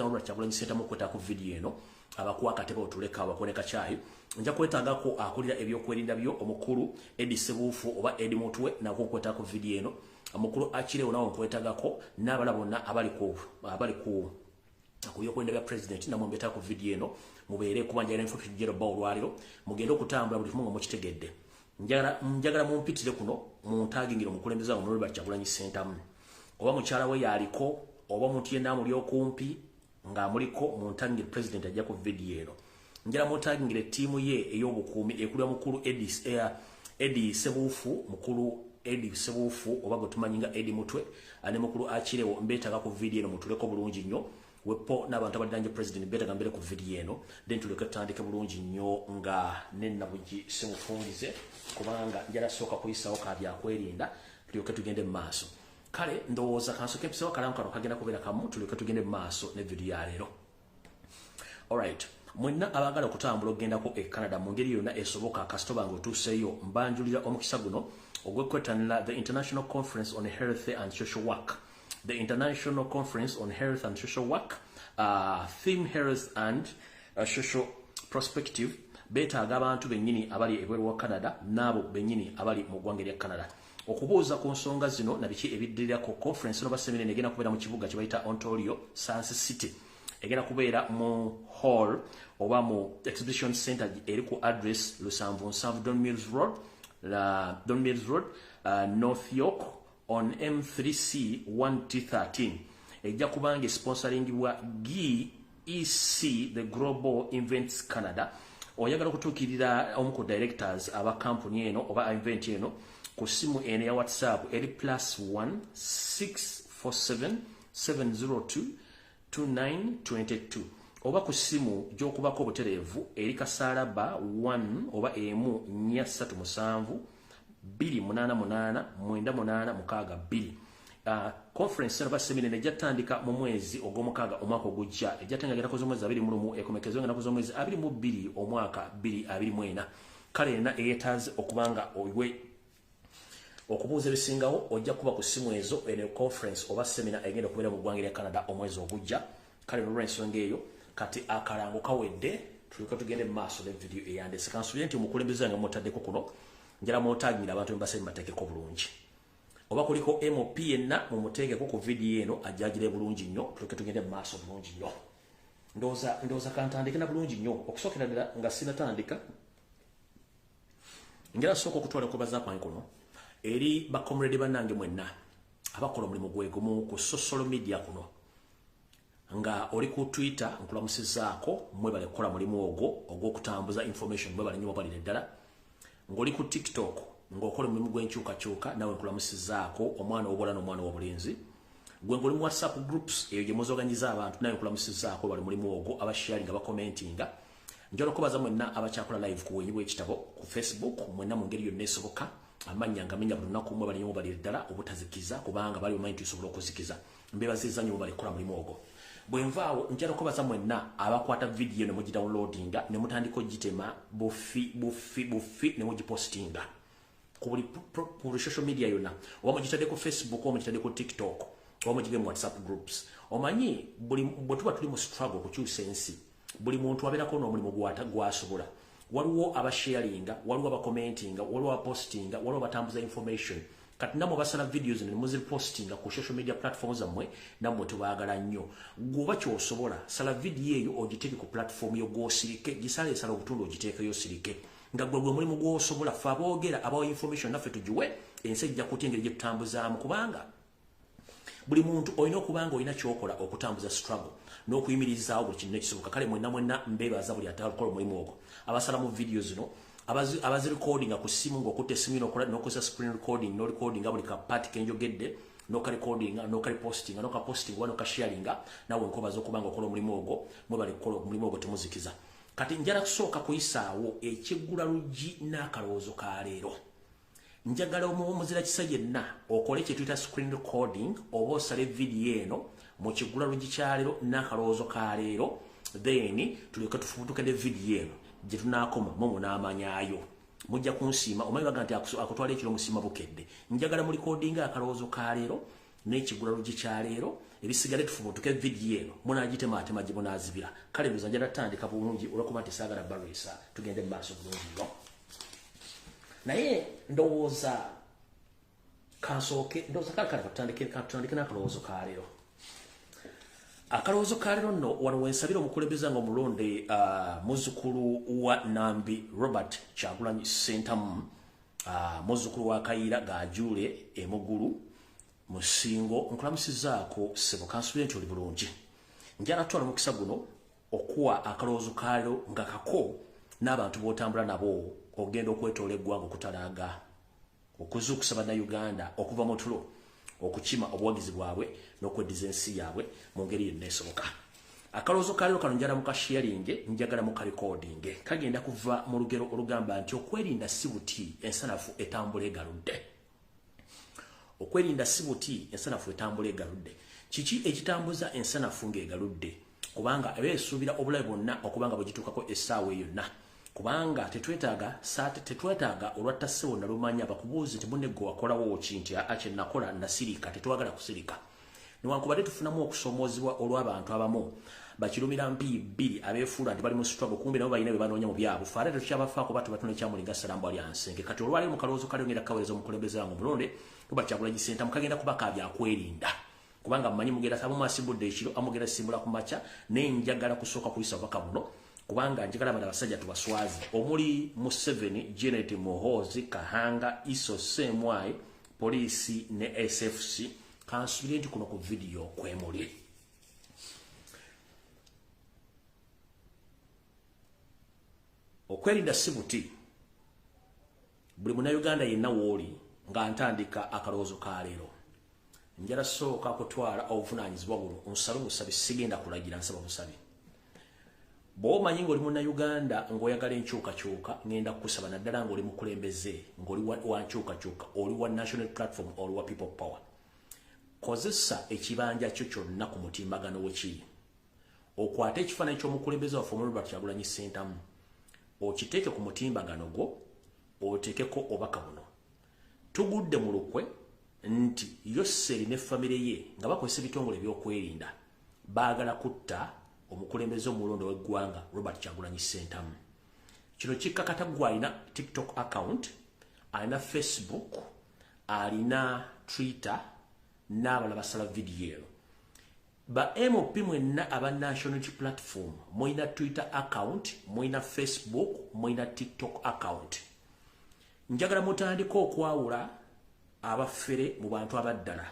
omukulembeze wa Kyagulanyi Ssentamu mukweta ku video eno abakuwa akatebe otuleka abakoneka kyayi nja kwetaagako akulira ebyokwerinda byo omukulu Edi Sebuufu oba Edi Mutwe nako kweta ku video eno omukulu Akirewo nawo nkwetaagako n'abala bonna abali ku byokwerinda bya president namwe mbeta ku video eno mubeere kubanja era info tujero ba olwaliro mugende okutambula buli kimu mukitegedde njagala mumpitire kuno muntagingiro mukulembeza omululu Kyagulanyi Ssentamu oba mukyala we yaliko oba muntu yenna muli okumpi nga muliko muntagingire president ajja ku video eno njala muntagingire tiimu ye ey'obukuumi ekulira mukulu Edi Sebuufu mukulu Edi Sebuufu oba gwe tumanyi nga Edi Mutwe ane mukulu Akirewo mbeetaga ku video eno mutuleko bulungi nnyo wepo n'abantu abadde president beetaga mbere ku video eno then tuleke tutandike bulungi nnyo nga nennabugi simufungize kubanga njala sooka kuyisawo kabyakwerinda tulyoke tugende mu maaso kale ndowooza kansoke episode kalamu kano kagenda kubeera kamu tulyoke tugende mu maaso ne video ya leero. Alright, mwenna abagala okutambula ogendako e Canada mu ngeri yonna esoboka kasitoba nga otuuseeyo mbanjulira omukisa guno ogwekwetanira the International Conference on Health and Social Work. The International Conference on Health and Social Work, theme health and social perspective, beetaaga abantu bennyini abali ebweru wa Canada n'abo bennyini abali mu ggwanga lya Canada. Okubuuza ku nsonga zino na biki ebiddirirako conference no baseminari egenda kubeera mu kibuga kye bayita Ontario Sans City. Egenda kubeera mu hall oba mu exhibition center eri ku address Lusanvu Don Mills Road, North York on M3C 1T13. Ejja kubanga sponsoringibwa GEC the Global Events Canada. Oyagala kutuukirira omu ku directors aba company eno oba event eno ku simu eno ya WhatsApp eri +1 647 702 2922 oba ku simu gy'okubako obutereevu eri kasaalaba 1 oba emu 437 288 9862. Conference eno baseminari ejja tandika mu mwezi ogw'omukaaga omwaka ogujja ejja tengagenda kuza omwezi 21 ekomekezo nga nakuza omwezi 22 omwaka 2024. kale ena eyetaaze okubanga oiwe okubuuza ebisingawo ojja kuba ku simu ezo eno conference oba seminar egenda kubeera mu ggwanga lya Canada omwezi ogujja. kale n'olw'ensonga eyo kati akalango kawedde tulyoke tugende mu maaso ne video eyandese kansubire nti omukulembeze nga mutaddeko kuno njala mwotagira abantu mbasebe bateekeko bulungi oba kuliko MOP yenna mumuteekeko ku video eno ajjagire bulungi nnyo tulyoke tugende mu maaso bulungi nnyo. Ndowooza kantandike na bulungi nnyo okusookera ddala nga sinatandika njala sooka okutwala okubaza kwange kuno eri bakomrede bannange mwenna abakola omulimu gwegumu ku social media kuno nga oli ku Twitter nkulamusizaako mwebale kukola mulimu ogwo ogw'okutambuza information mwebale nnyo balire ddala ng'oli ku TikTok ng'okola omulimu gw'enkyukakyuka nawe nkulamusizaako omwana w'obuwala n'omwana w'obulenzi gwe ng'oli mu WhatsApp groups eyo gye muzoganyiza abantu nawe nkulamusizaako bali mulimu ogwo abasharinga abakomentinga njala okubaza mwenna abakyakola live ku bwenyi bw'ekitabo ku Facebook mwenna mu ngeri yonna esoboka amanya ngamenya buli lunaku mwe bali nnyo balire ddala obutazikiza kubanga bali omanyi tusobola okuzikiza mbebaziza nnyo bali kukola mulimu ogwo. Bwenvaawo njala okubaza mwenna abakwata video ne mugidownloadinga ne mutandika ogitema bufi ne mugipostinga ku buli social media yonna oba mugitadde ku Facebook oba mugitadde ku TikTok oba mugitadde mu WhatsApp groups. Omanyi bwe tuba tuli mu struggle kukyusa ensi buli muntu abeerako n'omulimu gwasobola. Waliwo abasharinga, waliwo abakomentinga, waliwo abapostinga, waliwo abatambuza information. Kati namwe basala videos ne muzipostinga ku social media platforms zammwe namwe tubaagala nnyo. Gwoba ky'osobola sala video eyo ogiteeke ku platform yo gw'osirike gisala esala obutundu ogiteekeyo osirike nga gwe mulimu gw'osobola fe aboogera abawa information naffe tugiwe ensi ejja kutya engeri gye tutambuzaamu kubanga buli muntu olina okubanga olina kyokola okutambuza struggle n'okuyimirizaawo buli kintu ekisoboka. Kale mwenna mbeebaza buli atakola omulimu ogwo abasala mu video zino abazi recording ku simu ng'okutta essimu n'okozesa screen recording no recording buli kapati kenjogedde n'oka recording n'oka posting n'oka posting n'oka sharing nawe nkobaza okubanga okola omulimu ogwo mwe bali kukola omulimu ogwo temuzikiza. Kati njala kusooka kuyisaawo ekiggula luggi n'akalowoozo ka leero. Njagala omuzira kisa yenna okole kye tuyita screen recording oba osale video eno mu kiggula luggi kya leero n'akalowoozo ka leero then tulyoke tufubutuke ne video eno gye tunaakoma mumu n'amanyaayo mujja kunsiima omanyi baga nti akutwala ekiro musiima bukedde. Njagala mu recording akalowoozo ka leero n'ekiggula luggi kya leero ebisigale tufubutuke video eno munagitema atema gibonazibira kale ndoza natandika bulungi olwokuba nti saagala barisa tugende mu maaso bulungi naye ndowooza kansooke ndowooza kale katandike n'akalowoozo ka leero akalowoozo ka leero nno wano wensabira omukulembeze nga omulonde muzzukulu wa Nambi Robert Kyagulanyi Ssentamu muzzukulu wa Kayiira Gajuule Emugulu Musingo nkulamusizaako sebo kansubire nti oli bulungi njala twala mukisa guno okuwa akalowoozo ka leero nga kako n'abantu b'otambula nabo ogenda okwetoola eggwanga okutalaaga okuzuukusa bannayuganda okuva mu tulo okukima obuwagizi bwabwe n'okweddiza ensi yaabwe mu ngeri yonna esoboka akalowoozo ka leero kano njala mu kasharinge njagala mu karekodinge kagenda kuva mu lugero olugamba nti okwerinda si buti ensanafu etambula egaludde okwerinda si buti ensanafu etambula egaludde kiki ekitambuza ensanafu ng'egaludde kubanga ebeesuubira obulabe bwonna okubanga bwegituukako essaawa yonna kubanga tetwetaaga olwatta ssebo nalumanya bakubuuze nti munne gwe wakolawo ki nti kye nakola nasirika tetwagala kusirika newankubadde tufunamu okusoomoozebwa olw'abantu abamu bakirumira mpi bbiri abeefuula nti bali mu struggle kumbi nabo balina bye banoonya mu byabwe fe ate tukyabafaako batu batuna ekyamulinga salamu ali ansenge kati olwaleero mu kalowoozo kali ngenda kaweereza omukulembeze wange omulonde Robert Kyagulanyi Ssentamu kagenda kubaka byakwerinda kubanga mmanyi mugenda sabamu asimbudde ekiro amugenda simbula ku makya naye njagala kusooka kuyisa obubaka buno kubanga njagala bano abasajja tubaswazi omuli Museveni, Janet Muhoozi, Kahanga, Iso Semwai, poliisi ne SFC kansubire nti kuno ku video kwemuli okwerinda si buti buli munnayuganda yenna wooli nga ntandika akalowoozo ka leero njala sooka kutwala obuvunaanyizibwa buno onsaba busabi sigenda kulagira nsaba busabi bw'omanyi ng'oli munnayuganda ng'oyagala enkyukakyuka ngenda kukusaba naddala ng'oli mukulembeze ng'oli wa nkyukakyuka oli wa national platform oli wa people power kozesa ekibanja kyo kyonna ku mutimbagano wekiri okwate ekifaananyi ky'omukulembeze waffe Robert Kyagulanyi Ssentamu okiteeke ku mutimbagano gwo oteekeko obubaka buno tugudde mu lukwe nti Yoseri ne famire ye nga bakozesa ebitongole ebyokwerinda baagala kutta omukulembeze omulonde w'eggwanga Robert Kyagulanyi Ssentamu kino kikkakata gwe alina TikTok account alina Facebook alina Twitter n'abalala basala video ba MOP mwenna aba national platform mwina Twitter account mwina Facebook mwina TikTok account njagala mutandika okwawula abafere mu bantu abaddala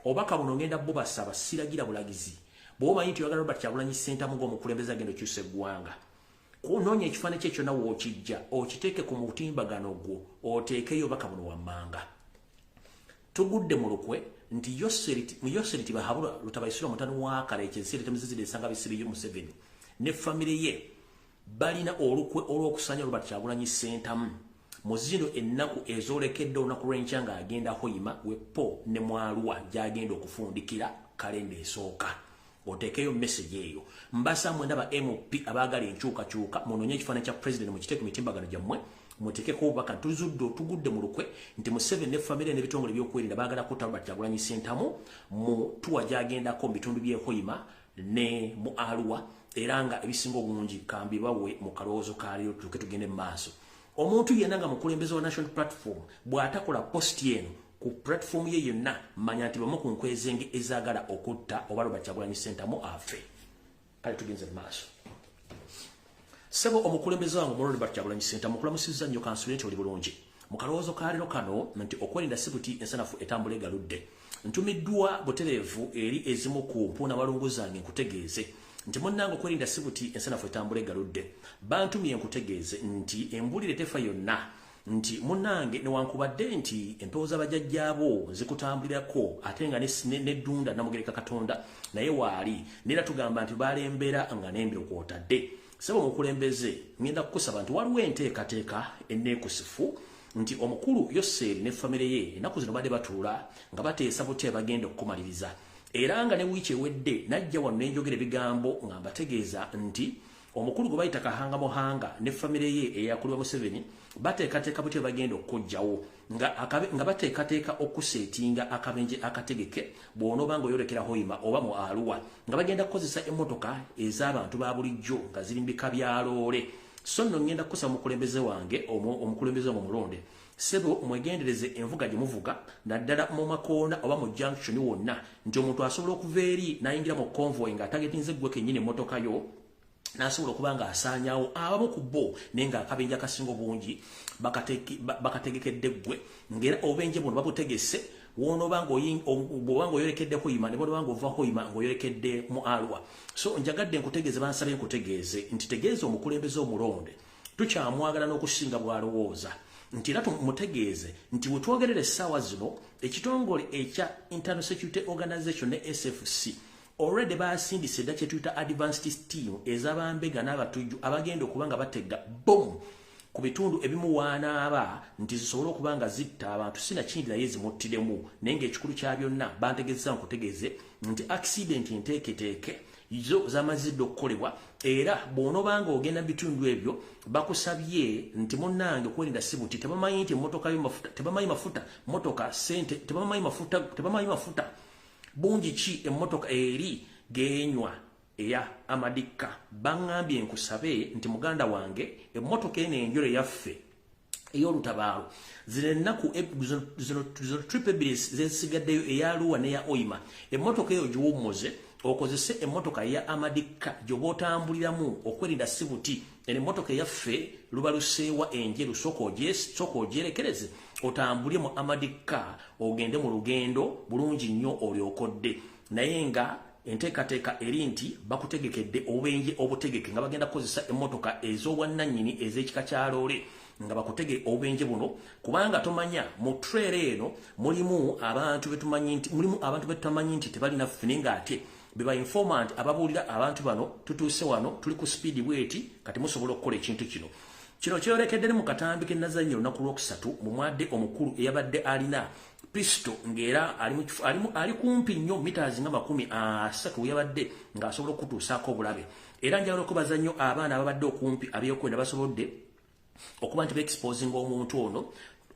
obaka buno ngenda bubasaba siragira bulagizi bw'omanyi nti oyagala Robert Kyagulanyi Ssentamu ng'omukulembeze agenda okyusa eggwanga kunoonya ekifaananyi kye kyonna wookijja okiteeke ku mutimbagano gwo oteekeyo obaka buno wammanga tugudde mu lukwe nti Yoseri tibahabula lutabayisira omutano wa Kalekyezi temuzizide esanga bisibiyo Museveni ne famire ye balina olukwe olw'okusanya Robert Kyagulanyi Ssentamu muzino ennaku ezoolekedde olunaku lw'enkya ng'agenda hoyima wepo ne mwalwa gy'agenda okufundikira kalenda esooka oteekeyo message eyo mbasaamu ndaba MOP abaagala enkyukakyuka munoonye ekifaananyi kya president mukiteeke mitimbagano gyammwe muteekeko obubaka tugudde mu lukwe nti Museveni ne famire n'ebitongole by'okwerinda baagala kutta Robert Kyagulanyi Ssentamu mu tuwa gy'agendako mu bitundu by'ehoyima ne mu Arua era nga ebisinga obungi kambi bawe mu kalowoozo ka leero tuke tugende mu maaso omuntu yenna nga mukulembeze wa national platform bw'atakola post yeno ku platform ye yonna manya nti bamu ku nkwezenge ezaagala okutta oba Robert Kyagulanyi Ssentamu afe kale tugenze mu maaso sebo omukulembeze wange omulonde Robert Kyagulanyi Ssentamu mukulamusizza nnyo kansubire nti oli bulungi mu kalowoozo ka leero kano nti okwerinda si buti ensanafu etambula egaludde ntumiddwa butereevu eri ezimu ku mpuuna balungu zange nkutegeeze nti munnange okwerinda si buti ensanafu etambula egaludde bantumye nkutegeeze nti embulire tefa yonna nti munnange newankubadde nti empewo z'abajjajjaabo zikutambulirako ate nga neddunda namugereka Katonda naye waali neera tugamba nti balembera nga n'embiro kwotadde sebo omukulembeze ngenda kukusaba nti waliwo enteekateeka enneekusifu nti omukulu Yoseri ne famire ye ennaku zino badde batuula nga bateesa butya bagenda okumaliriza era nga ne wiiki ewedde najja wano nenjogera ebigambo nga mbategeeza nti omukulu gwe bayita Kahanga Muhanga ne family ye eyakulwa Museveni bateekateeka butyo bagenda okujjawo nga bateekateeka okusetinga akabenje akategeke bw'onooba ng'oyolekera Hoima oba mu Arua nga bagenda kukozesa emmotoka ez'abantu ba bulijjo nga ziri mbika bya loole. So nno ngenda kukosa omukulembeze wange omukulembeze omulonde sebo mwegendereze envuga gye muvuga naddala mu makoona oba mu junction wonna nti omuntu asobola okuva eri n'ayingira mu convoy nga atagetinze gwe kennyini emmotoka yo n'asobola okuba nga asaanyaawo abamu ku bo naye nga akabenje akasinga obungi bakategekedde ggwe ng'era obubenje buno babutegese wonooba ng'oyolekedde Hoima ne bw'onoba ng'ova Hoima ng'oyolekedde mu Arua. So njagadde nkutegeeze bansabye nkutegeeze nti tegeeza omukulembeze omulonde tukyamwagala n'okusinga bw'alowooza nti era tumutegeeze nti bwe twogerera essaawa zino ekitongole ekya Internal Security Organization ne SFC already basindise dda kye tuyita advanced team ez'abambega n'abatujju abagenda okuba nga batega boom ku bitundu ebimu waanaaba nti zisobole okuba nga zitta abantu sinakindi naye zimuttiremu naye ng'ekikulu kya byonna bantegeeza nkutegeeze nti accident enteeketeeke zo zamazidde okukolebwa era bw'onooba nga ogenda mu bitundu ebyo bakusabye nti munnange okwerinda si buti tebamanyi nti emmotoka y'amafuta tebamanyi mafuta motoka sente tebamanyi mafuta bungi ki emmotoka eri genywa eya amadikka. Baŋŋambye nkusabe nti muganda wange emmotoka eno enjole yaffe ey'olutabaalo zino ennaku zino trip ebbiri zesigaddeyo eya Arua n'eya Hoima emmotoka eyo giwummuze okozese emmotoka ya amadikka gy'obaotambuliramu okwerinda si buti eno emmotoka eyaffe luba luseewa enjeru sooka ogyerekereze otambulye mu amadikka ogende mu lugendo bulungi nnyo olyokodde naye nga enteekateeka eri nti bakutegekedde obubenje obutegeke nga bagenda kukozesa emmotoka ez'obwannannyini ez'ekika kya loole nga bakutege obubenje buno kubanga tomanya mu trailer eno mulimu abantu betumanyi nti tebalina ffe nga ate beba informant ababuulira abantu bano tutuuse wano tuli ku speed bweti kati musobola okukola ekintu kino kyolekedde mu katambi ke nazannya olunaku lwokusatu mu mwadde omukulu eyabadde alina pisto ng'era ali kumpi nnyo meters nga 30 yabadde ng'asobola okutuusaako obulabe era njagala okubaza nnyo abaana ababadde okumpi ab'eyokwenda basobodde okuba nti beexposing omuntu ono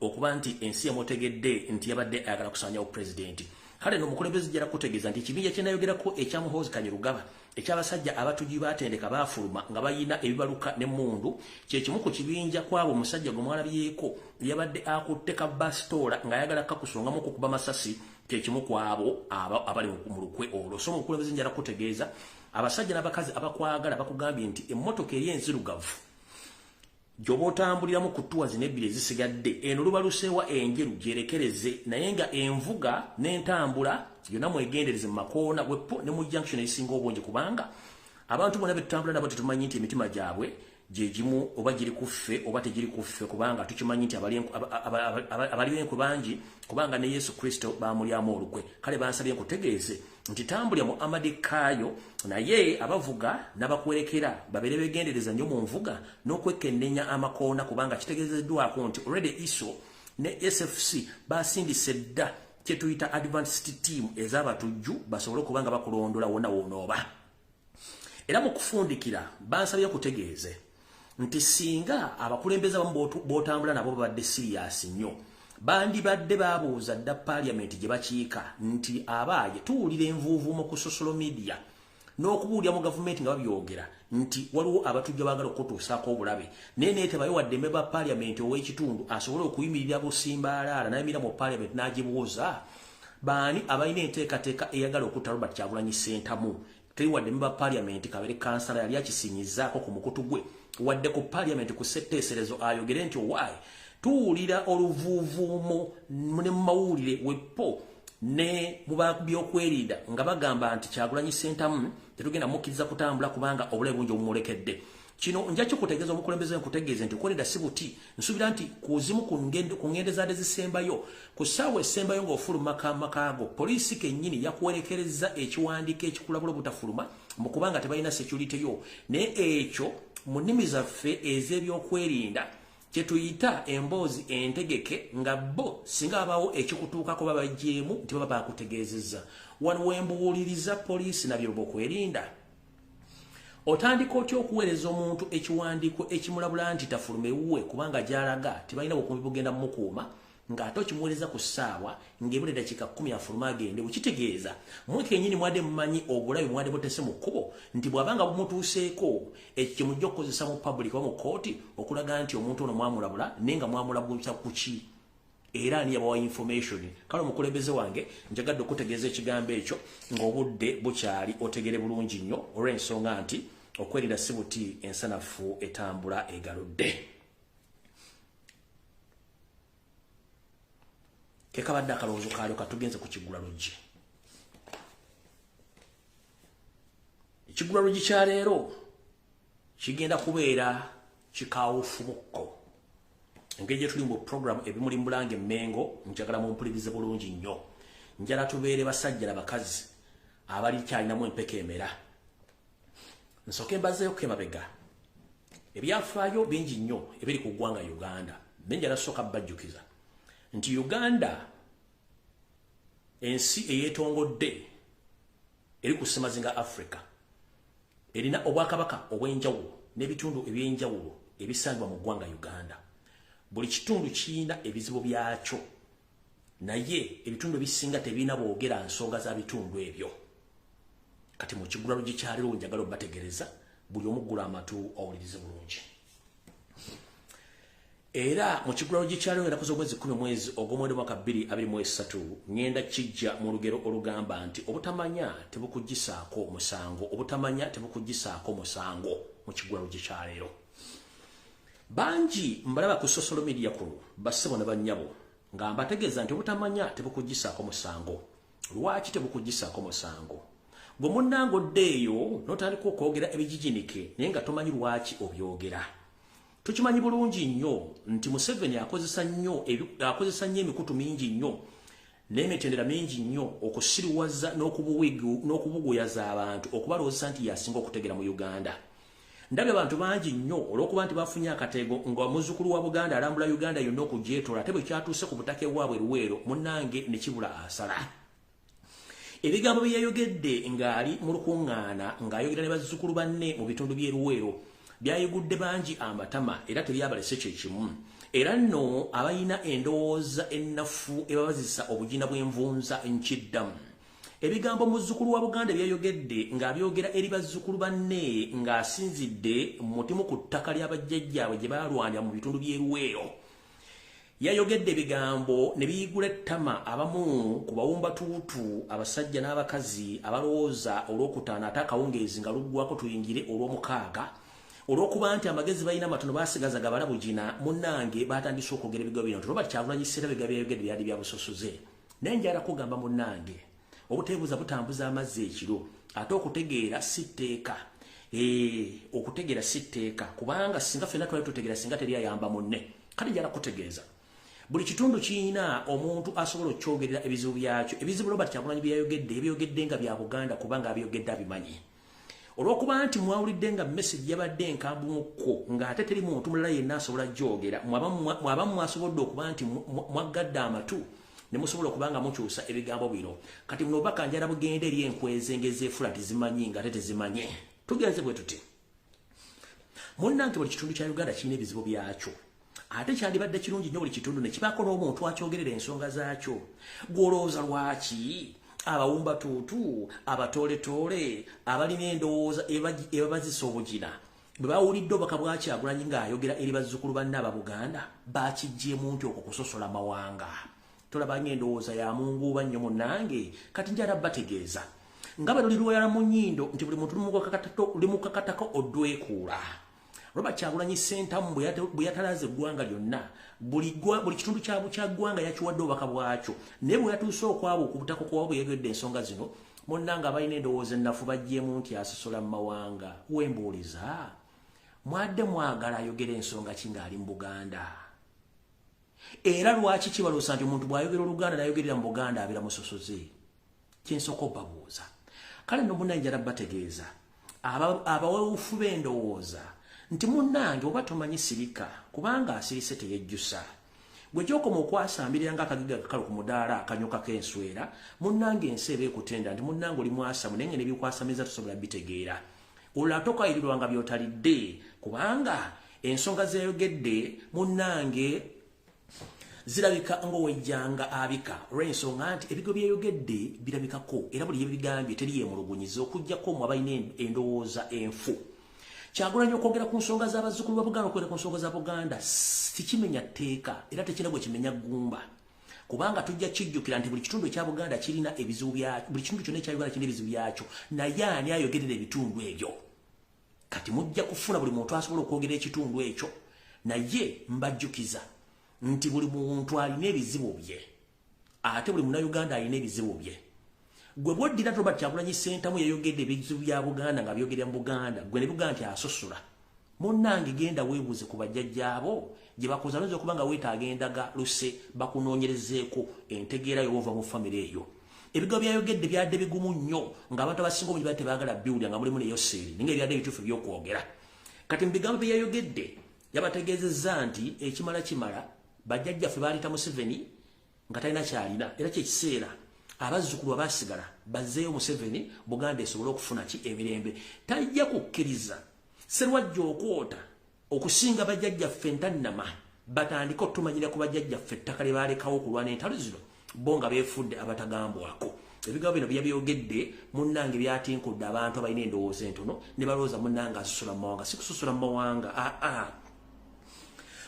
okuba nti ensi yamutegedde nti yabadde ayagala kusaanyawo pulezidenti. Kale n'omukulembeze jjala kutegeeza nti ekibinja kye nayogerako ekyamuhoozi Kanyerugaba ekyabasajja abatugi baatendeka baafuluma nga bayina ebibaluka n'emmundu kyekimu ku kibinja kwabo omusajja gwe mwalabyeko yabadde akutte ka basitoola ng'ayagala kakusongamu okukuba masasi kyekimu kwabo abali mu lukwe olwo. So omukulembeze njala kutegeeza abasajja n'abakazi abakwagala bakugambye nti emmotoka eri enzirugavu gy'oba otambuliramu ku ttuwa zino ebbiri ezisigadde eno luba luseewa enjeru gyerekereze naye nga envuga n'entambula yonna mwegendereze mu makoona bweppo ne mu junction ezisinga obungi kubanga abantu bonna betutambula nabo tetumanyi nti emitima gyabwe gye gimu oba giri ku ffe oba tegiri ku ffe kubanga tukimanyi nti abaliwo enkwe bangi kubanga ne Yesu Kristo baamulyamu olukwe. Kale bansabye nkutegeeze nti tambulya mu amadekaayo naye abavuga n'abakwerekera babeere begendereza nnyo mu nvuga n'okwekennenya amakoona kubanga kitegeezeddwako nti already ISO ne SFC basindise dda kye tuyita advanced team ez'abatujju basobole okuba nga bakulondola wonna wonooba. Era mu kufundikira bansabye kutegeeze nti singa abakulembeze abamu b'otambula nabo babadde serious nnyo bandibadde babuuza dda parliament gye bakiika nti abaaye tuwulira envuuvuumo ku social media n'okubuulira mu gavumenti nga babyogera nti waliwo abatujja baagala okutuusaako obulabe naye naye tebayo wadde mmemba parliament ow'ekitundu asobole okuyimirira busimbaalaala n'ayimira mu parliament n'agibuuza baani abalina enteekateeka eyagala okutta Robert Kyagulanyi Ssentamu. Teri wadde mmemba parliament kabere kansala yali akisinyizaako ku mukutu gwe wadde ku parliament ku setteeserezo ayogere nti owaaye tuwulira oluvuuvuumo ne mu mawulire weppo ne mu byokwerinda nga bagamba nti Kyagulanyi Ssentamu tetugenda mukkiriza kutambula kubanga obulabe bungi obumulekedde. Kino njakyo kutegeeza omukulembeze nkutegeeze nti okwerinda si buti nsuubira nti kuzimu ku ngende zaade zisembayo ku ssaawa esembayo ng'ofuluma makaago poliisi kennyini yakuwerekereza ekiwandiiko ekikulabula obutafuluma mu kubanga tebalina security yo naye ekyo mu nnimi zaffe ez'ebyokwerinda kye tuyita emboozi entegeke nga bo singa abaawo ekikutuukako babajjeemu nti baba bakutegeezezza. Wano wembuuliriza poliisi nabyo bokwerinda otandika otya okuweereza omuntu ekiwandiiko ekimulabula nti tafulumewuwe kubanga gy'alaga tebalina bukuumi bugenda mumukuuma ng'ate okimuweereza ku ssaawa ng'ebula eddakiika 10 afuluma agende bukitegeeza mmwe kennyini mwadde mumanyi obulabe mwadde butese mu kkubo nti bw'abanga bumutuuseeko ekyo kimujja okukozesa mu public oba mu kooti okulaga nti omuntu ono mwamulabula naye nga mwamulabulisa ku ki era ani yabawa information kale omukulembeze wange njagadde okutegeeza ekigambo ekyo ng'obudde bukyali otegere bulungi nnyo olw'ensonga nti okwerinda si buti ensanafu etambula egaludde kekabadde akalowoozo kaalyo katugenze ku kigula luggi ekigula luggi kya leero kigenda kubeera kikaawufumukko engeri gye tuli mu program ebimuli mulange Mengo njagala mumpulirize bulungi nnyo njala tubeere basajja na bakazi abali kyalinamu empeka emera nsooke mbazeeyo kemabega ebyafaayo bingi nnyo ebiri ku ggwanga Uganda naye njala sooka bajjukiza nti Uganda ensi eyeetongodde eri ku ssemazinga Africa erina obwakabaka obw'enjawulo n'ebitundu eby'enjawulo ebisangibwa mu ggwanga Uganda buli kitundu kiyina ebizibu byakyo naye ebitundu ebisinga tebirina boogera nsonga za bitundu ebyo kati mu kigula luggi kya leero njagala obategereza buli omuggula amatu owulirize bulungi era mu kigula luggi kya leero ennaku z'omwezi 10 mwezi ogw'omwenda mwaka 2023 ngenda kijja mu lugero olugamba nti obutamanya tebukuggisaako musango obutamanya tebukuggisaako musango mu kigula luggi kya leero banji mbalaba ku social media kuno bassebo ne bannyabo nga mbategeeza nti obutamanya tebukuggisaako musango lwaki tebukuggisaako musango gwe munnango ddeeyo n'otandika okwogera ebijijinike naye nga tomanyi lwaki obyogera tukimanyi bulungi nnyo nti Museveni akozesa nnyo emikutu mingi nnyo n'emitendera mingi nnyo okusiriwaza n'okubuguyaza abantu okubalowooza nti yasinga okutegera mu Uganda ndabye abantu bangi nnyo olw'okuba nti bafunye akateego nga muzzukulu wa Buganda alambula Uganda yonna okugyetola ate bwe kyatuuse ku butaka bwabwe Luweero munnange ne kibula asala ebigambo bye yayogedde ng'ali mu lukuŋŋaana ng'ayogera ne bazzukulu banne mu bitundu by'e Luweero byayigudde bangi amatama era tebyabalese kye kimu era nno abayina endowooza ennafu ebabazisa obugina bw'envunza nkiddamu ebigambo muzzukulu wa Buganda byayogedde ng'abyogera eri bazzukulu banne ng'asinzidde mutimu ku ttaka ly'abajjajjaabwe gye baalwanira mu bitundu by'e Luweero yayogedde ebigambo ne biyigula ettama abamu ku bawumbatuutu abasajja n'abakazi abalowooza olw'okutaano ate akawungeezi nga luggwako tuyingire olw'omukaaga olw'okuba nti amagezi balina matono baasigaza gabala bugina munnange batandise okwogera ebigambo bino nti Robert Kyagulanyi Ssentamu ebigambo byayogedde byali bya busosoze naye njala kugamba munnange obuteebuuza butambuza amazzi ekiro ate okutegeera si tteeka okutegeera si tteeka kubanga singa ffenna twali tutegeera singa teri ayamba munne kati njala kutegeeza buli kitundu kiyina omuntu asobola okyogerera ebizibu byakyo ebizibu Robert Kyagulanyi byayogedde ebyogedde nga bya Buganda kubanga abyogedde abimanyi olw'okuba nti mwawulidde nga message yabadde enkambumukko ng'ate teri muntu mulala yenna asobola gyogera mwabamu mwasobodde okuba nti mwaggadde amatu ne musobola okuba nga mukyusa ebigambo bino kati muno baka njala bugende eri enkweze ng'ezeefula tezimanyi ng'ate tezimanye tugenze bwe tuti munnange buli kitundu kya Uganda kirina ebizibu byakyo ate kyandibadde kirungi nnyo buli kitundu ne kibaako n'omuntu akyogerera ensonga zaakyo gw'olowooza lwaki abawumbatuutu abatooletoole abalina endowooza ebabazisa obugina bwe bawulidde obubaka bwa Kyagulanyi ng'ayogera eri bazzukulu banne aba Buganda bakiggyemu nti okwo kusosola mawanga tolabanga endowooza ya munguuba nnyo munnange kati njala bategeeza nga bwe luli lwera mu nnyindo nti buli muntu limukakatako oddwekuula Robert Kyagulanyi Ssentamu bwe yatalaze eggwanga lyonna buli kitundu kya ggwanga yakiwadde obubaka bwakyo naye bwe yatuuse okwabo okubutako kwabo bwe yayogedde ensonga zino munnange abalina endowooza ennafu bajjeemu nti asosola mu mawanga wembuuliza mwadde mwagala ayogera ensonga ki ng'ali mu Buganda era lwaki kibaloosa nti omuntu bw'ayogera Oluganda n'ayogerera mu Buganda abeera musosoze kyensooka obbabuuza kale nno munnange njala bategeeza abawufu b'endowooza nti munnange oba tomanyi sirika kubanga asirise teyejjusa gwe gyokoma okwasambirira ng'akagiga kakalu ku mudaala akanyoka k'enswera munnange ensi eba ekutenda nti munnange oli mwasamu naye nga n'ebikwasamiza tosobola bitegeera olatoka irirwanga byotalidde kubanga ensonga zeyogedde munnange zirabika ng'owejjanga abika olw'ensonga nti ebigo byeyogedde birabikako era buli yebigambye teri yemulugunyiza okuggyako mu abalina endowooza enfu Kyagulanyi okwogera ku nsonga z'abazzukulu ba Buganda okwogera ku nsonga za Buganda tikimenya tteeka era tekina bwe kimenya ggumba kubanga tujja kijjukira nti buli kitundu ekya Buganda kirina ebizibu byakyo buli kitundu kyonna ekya Uganda kirina ebizibu byakyo naye ani ayogerera ebitundu ebyo kati mujja kufuna buli muntu asobola okwogera ekitundu ekyo naye mbajjukiza nti buli muntu alina ebizibu bye ate buli munnayuganda alina ebizibu bye gwe bwoddira Robert Kyagulanyi Ssentamu yayogedde ebizibu bya Buganda nga byogerera mu Buganda gwe ne Buganda nti asosola munnange genda weebuuze ku bajjajjaabo gye bakoza nzo kubanga weetaaga endaga luse bakunoonyerezeeko entegeera y'ova mu famire eyo ebigo byayogedde byadde bigumu nnyo ng'abantu abasinga obungi bali tebaagala biwulira nga mulimu neyo seeri ninga ebyadde ebituufu ebyokwogera kati mu bigambo bye yayogedde yabategeezezza nti ekimala kimala bajjajjaffe baalita Museveni nga talina kyalina era kyekiseera abazzukulu abaasigala bazzeeyo Museveni Buganda esobole okufuna ki emirembe tajja kukkiriza Sserwajja okwota okusinga bajjajjaffe entannama batandika otumanyira ku bajjajjaffe ettaka lye baalekawo okulwana entalo zino bo nga beefudde abatagambwako ebigambo bino byeyogedde munnange byatinkudde abantu abalina endowooza entono ne balowooza munnange asusula mu mawanga si kususula mu mawanga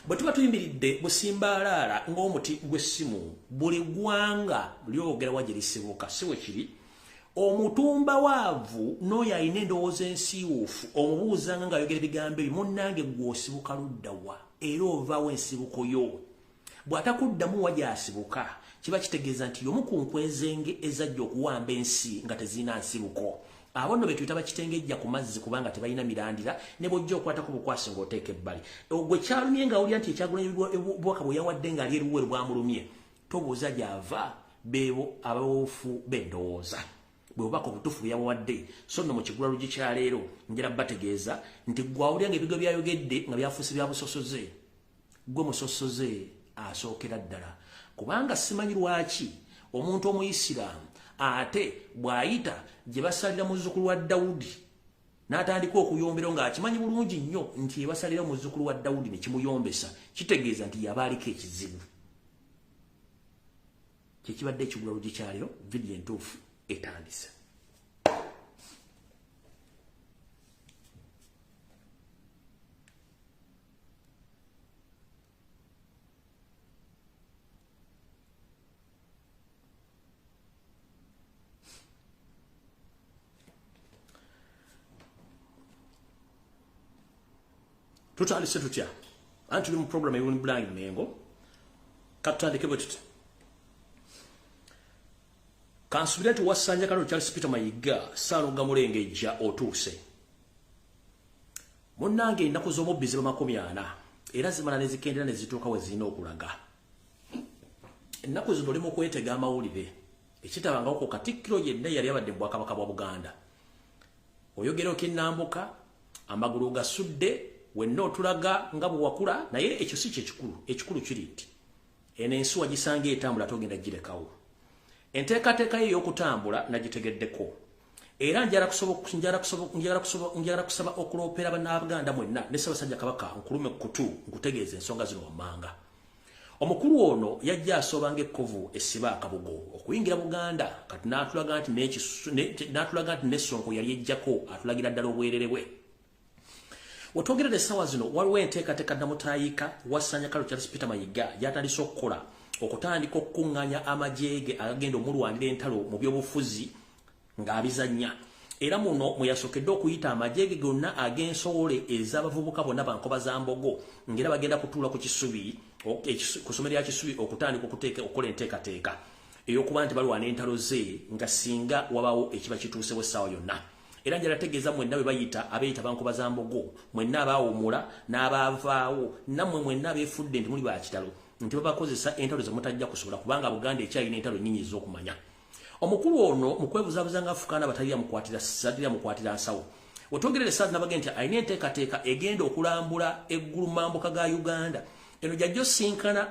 bwe tuba tuyimiridde busimbaalaala ng'omuti gw'essimu buli ggwanga lyogera wa gye lisibuka si we kiri omutumba waavu n'oyo alina endowooza ensiiwuufu omubuuzanga ng'ayogera ebigambo ebyo munnange gw'osibuka ludda wa era ovaawo ensibuko yo bw'atakuddamu wa gy'asibuka kiba kitegeeza nti y'omu ku nkwezenge ezajja okuwamba ensi nga tezirina nsibuko abo nno be tuyita bakitengejja ku mazzi kubanga tebalina mirandira ne bw'ojja okwatako bukwasi ng'oteeka ebbali gwe kyalumye ng'awulira nti Ekyagulanyi bwaka bwe yawadde ng'ali eruweru bwamulumye tobuuza gy'ava beebo abawuufu b'endowooza bwe bubaka obutuufu bwe yabawadde so nno mu kigula lugi kya leero njera bategeeza nti gwawulira ng'ebigo byayogedde nga byafuuse bya busosoze gwe musosoze asookera ddala kubanga simanyi lwaki omuntu omuyisiraamu ate bw'ayita gye basalira muzzukulu wa Dawudi n'atandika okuyombera ng'akimanyi bulungi nnyo nti ye basalira muzzukulu wa Dawudi ne kimuyombesa kitegeeza nti yaba aliko ekizibu kyekibadde ekigula lugi kya leero vidiyo entuufu etandise tutandise tutya anti tuli mu program ey'Uni Blind Mengo katutandike bwe tuti kansubira nti Wasanja Kalolo Charles Peter Mayiga Saalonga Mulengejja otuuse munnange ennaku z'omubbizi ba40 era zimala ne zikendera ne zituuka we zirina okulaga ennaku zino oli mu kwetega amawulire ekitabanga ku Katikkiro yenna yali abadde mu Bwakabaka bwa Buganda oyogera okinnambuka amagulu gasudde wenna otulaga nga bwe wakula naye ekyo si ekikulu kiri nti eno ensi wagisanga etambula togenda girekawo enteekateeka ye ey'okutambula nagitegeddeko era njala kusaba okuloopera bannabuganda mwenna ne Ssaabasajja Kabaka nkulume kutu nkutegeeza ensonga zino wammanga omukulu ono yajja asoobanga ekkovu essiba akabugo okuyingira Buganda kati n'atulaga nti n'essonko yali ejjako atulagira ddala obwerere bwe wetwogerera essaawa zino waliwo enteekateeka namutaayika Wasanja Kalolo Charles Peter Mayiga gy'atandise okukola okutandika okukuŋŋaanya amajeege agagenda omulwanira entalo mu by'obufuzi ng'abizannya era muno mwe yasookedde okuyita amajeege gonna ag'ensowole ez'abavubuka bonna bankoba za mbogo ng'era bagenda kutuula ku kisubi ku ssomero lya kisubi okutandika okukola enteekateeka ey'okuba nti balwana entalo ze nga singa wabaawo ekiba kituusewo essaawa yonna era njala tegeeza mwenna bwe bayita abeeyita bankoba za mbogo mwenna abaawumula n'abaavaawo nammwe mwenna abeefudde nti muli bakitalo nti babakozesa entalo ze mutajja kusobola kubanga Buganda ekyalina entalo nnyingi ez'okumanya omukulu ono mu kwebuzaabuza nga Afukaana batalira mukwatira nsawo wetwogerera essaawa nabagenda nti alina enteekateeka egenda okulambula eggulumambuka ga Uganda eno jajjo sinkana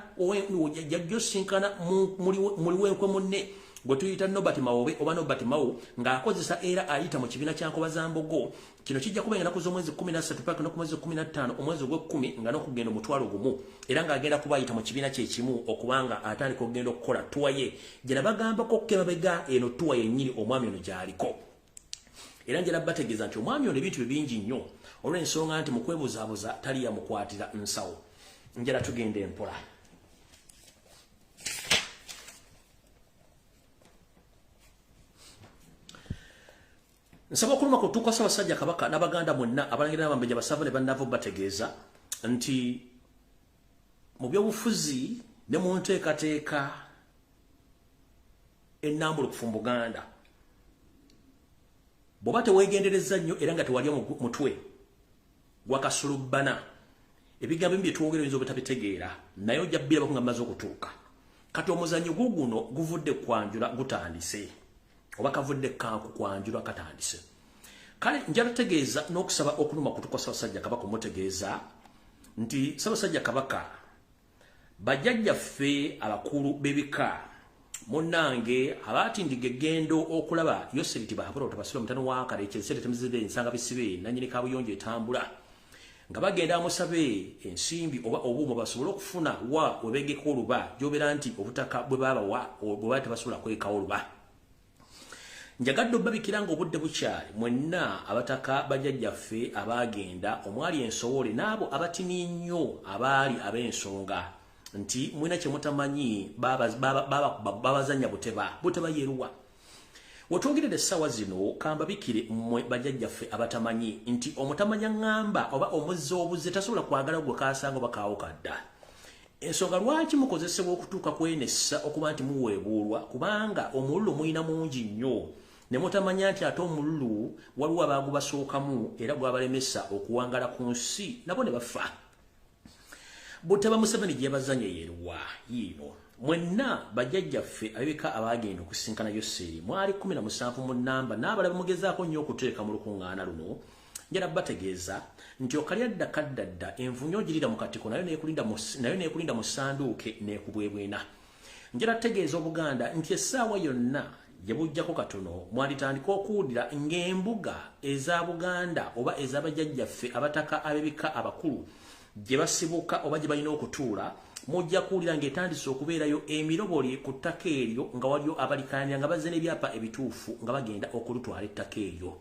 muli wenkwe munne gwe tuyita Nobert Mawobe oba Nobert Mawu ng'akozesa era ayita mu kibiina kya Nkobazambogo. Kino kijja kuba ennaku z'omwezi 13 paka n'okumwezi 15 omwezi ogw'ekumi nga n'okugenda omutwalo gumu era ng'agenda kuba ayita mu kibiina kye kimu okubanga atandika okugenda okukola tuwa ye gye nabagambako kebabega eno tuwa yennyini omwami ono gy'aliko. Era njala bategeeza nti omwami ono ebintu bingi nnyo olw'ensonga nti mu kwebuzaabuza tali yamukwatira nsawo. Njala tugenda empola. Nsaba okuluma kutuuka Ssaabasajja Kabaka n'Abaganda mwenna abalangira n'abambejja basava ne bannavo bategeeza nti mu by'obufuzi ne mu nteekateeka ennambulukufu mu Buganda bw'oba teweegendereza nnyo era nga tewalya mutwe gwakasulubbana ebigambo bye twogera oyinza obutabitegeera naye ojja bbirabako nga mmaze okutuuka. Kati omuzannyo guno guvudde kwanjula gutandise oba kavudde kanku kwanjula katandise. Kale njala tegeeza n'okusaba okuluma kutuuka Ssaabasajja Kabaka omutegeeza nti Ssaabasajja Kabaka bajjajjaffe abakulu b'ebika munnange abatindiga eggendo okulaba Yoseriti baabula otabasula mutano wa Kaleekye ensi temuzibbe ensanga bisibe nannyini kaabuyonjo etambula nga bagenda amusabe ensimbi oba obuuma basobole okufuna wa webeegeka oluba gy'obeera nti obutaka bwe baabawa bwe tebasobola kwekawo oluba. Njagadde obbabikira ng'obudde bukyali mwenna abataka bajjajjaffe abaagenda omwali ensowole n'abo abatini nnyo abaali ab'ensonga nti mwina kye mutamanyi babazannya buteba yeruwa. Wetwogerera essaawa zino kambabikire mmwe bajjajjaffe abatamanyi nti omutamanya ŋŋamba oba omuzze obuzze tasobola kwagala gwe kaasanga oba kaawukadda. Ensonga lwaki mukozesebwa okutuuka kwenessa okuba nti muweebuulwa kubanga omululu muyina mungi nnyo ne mutamanya nti ate omululu waliwo abaagubasookamu era gwabalemesa okuwangala ku nsi nabo ne bafa. Buteba Museveni gye bazannya yeruwa yiino mwenna bajjajjaffe abebika abagenda okusinkana Yoseri mwali 17 mu nnamba n'abalala bamugezaako nnyo okuteeka mu lukuŋŋaana luno. Njala bategeeza nti okalyadda kaddadda envunyo ogirira mu katiko nayo neekulinda mu ssanduuke neekubwebwena. Njala tegeeza Obuganda nti essaawa yonna gye bujjako katono mwalitandika okuwulira ng'embuga eza Buganda oba ez'abajjajjaffe abataka abebika abakulu gye basibuka oba gye balina okutuula mujja kuwulira ng'etandise okubeerayo emiroboli ku ttaka eryo nga waliyo abalikaanira nga bazze n'ebyapa ebituufu nga bagenda okulutwala ettaka eryo.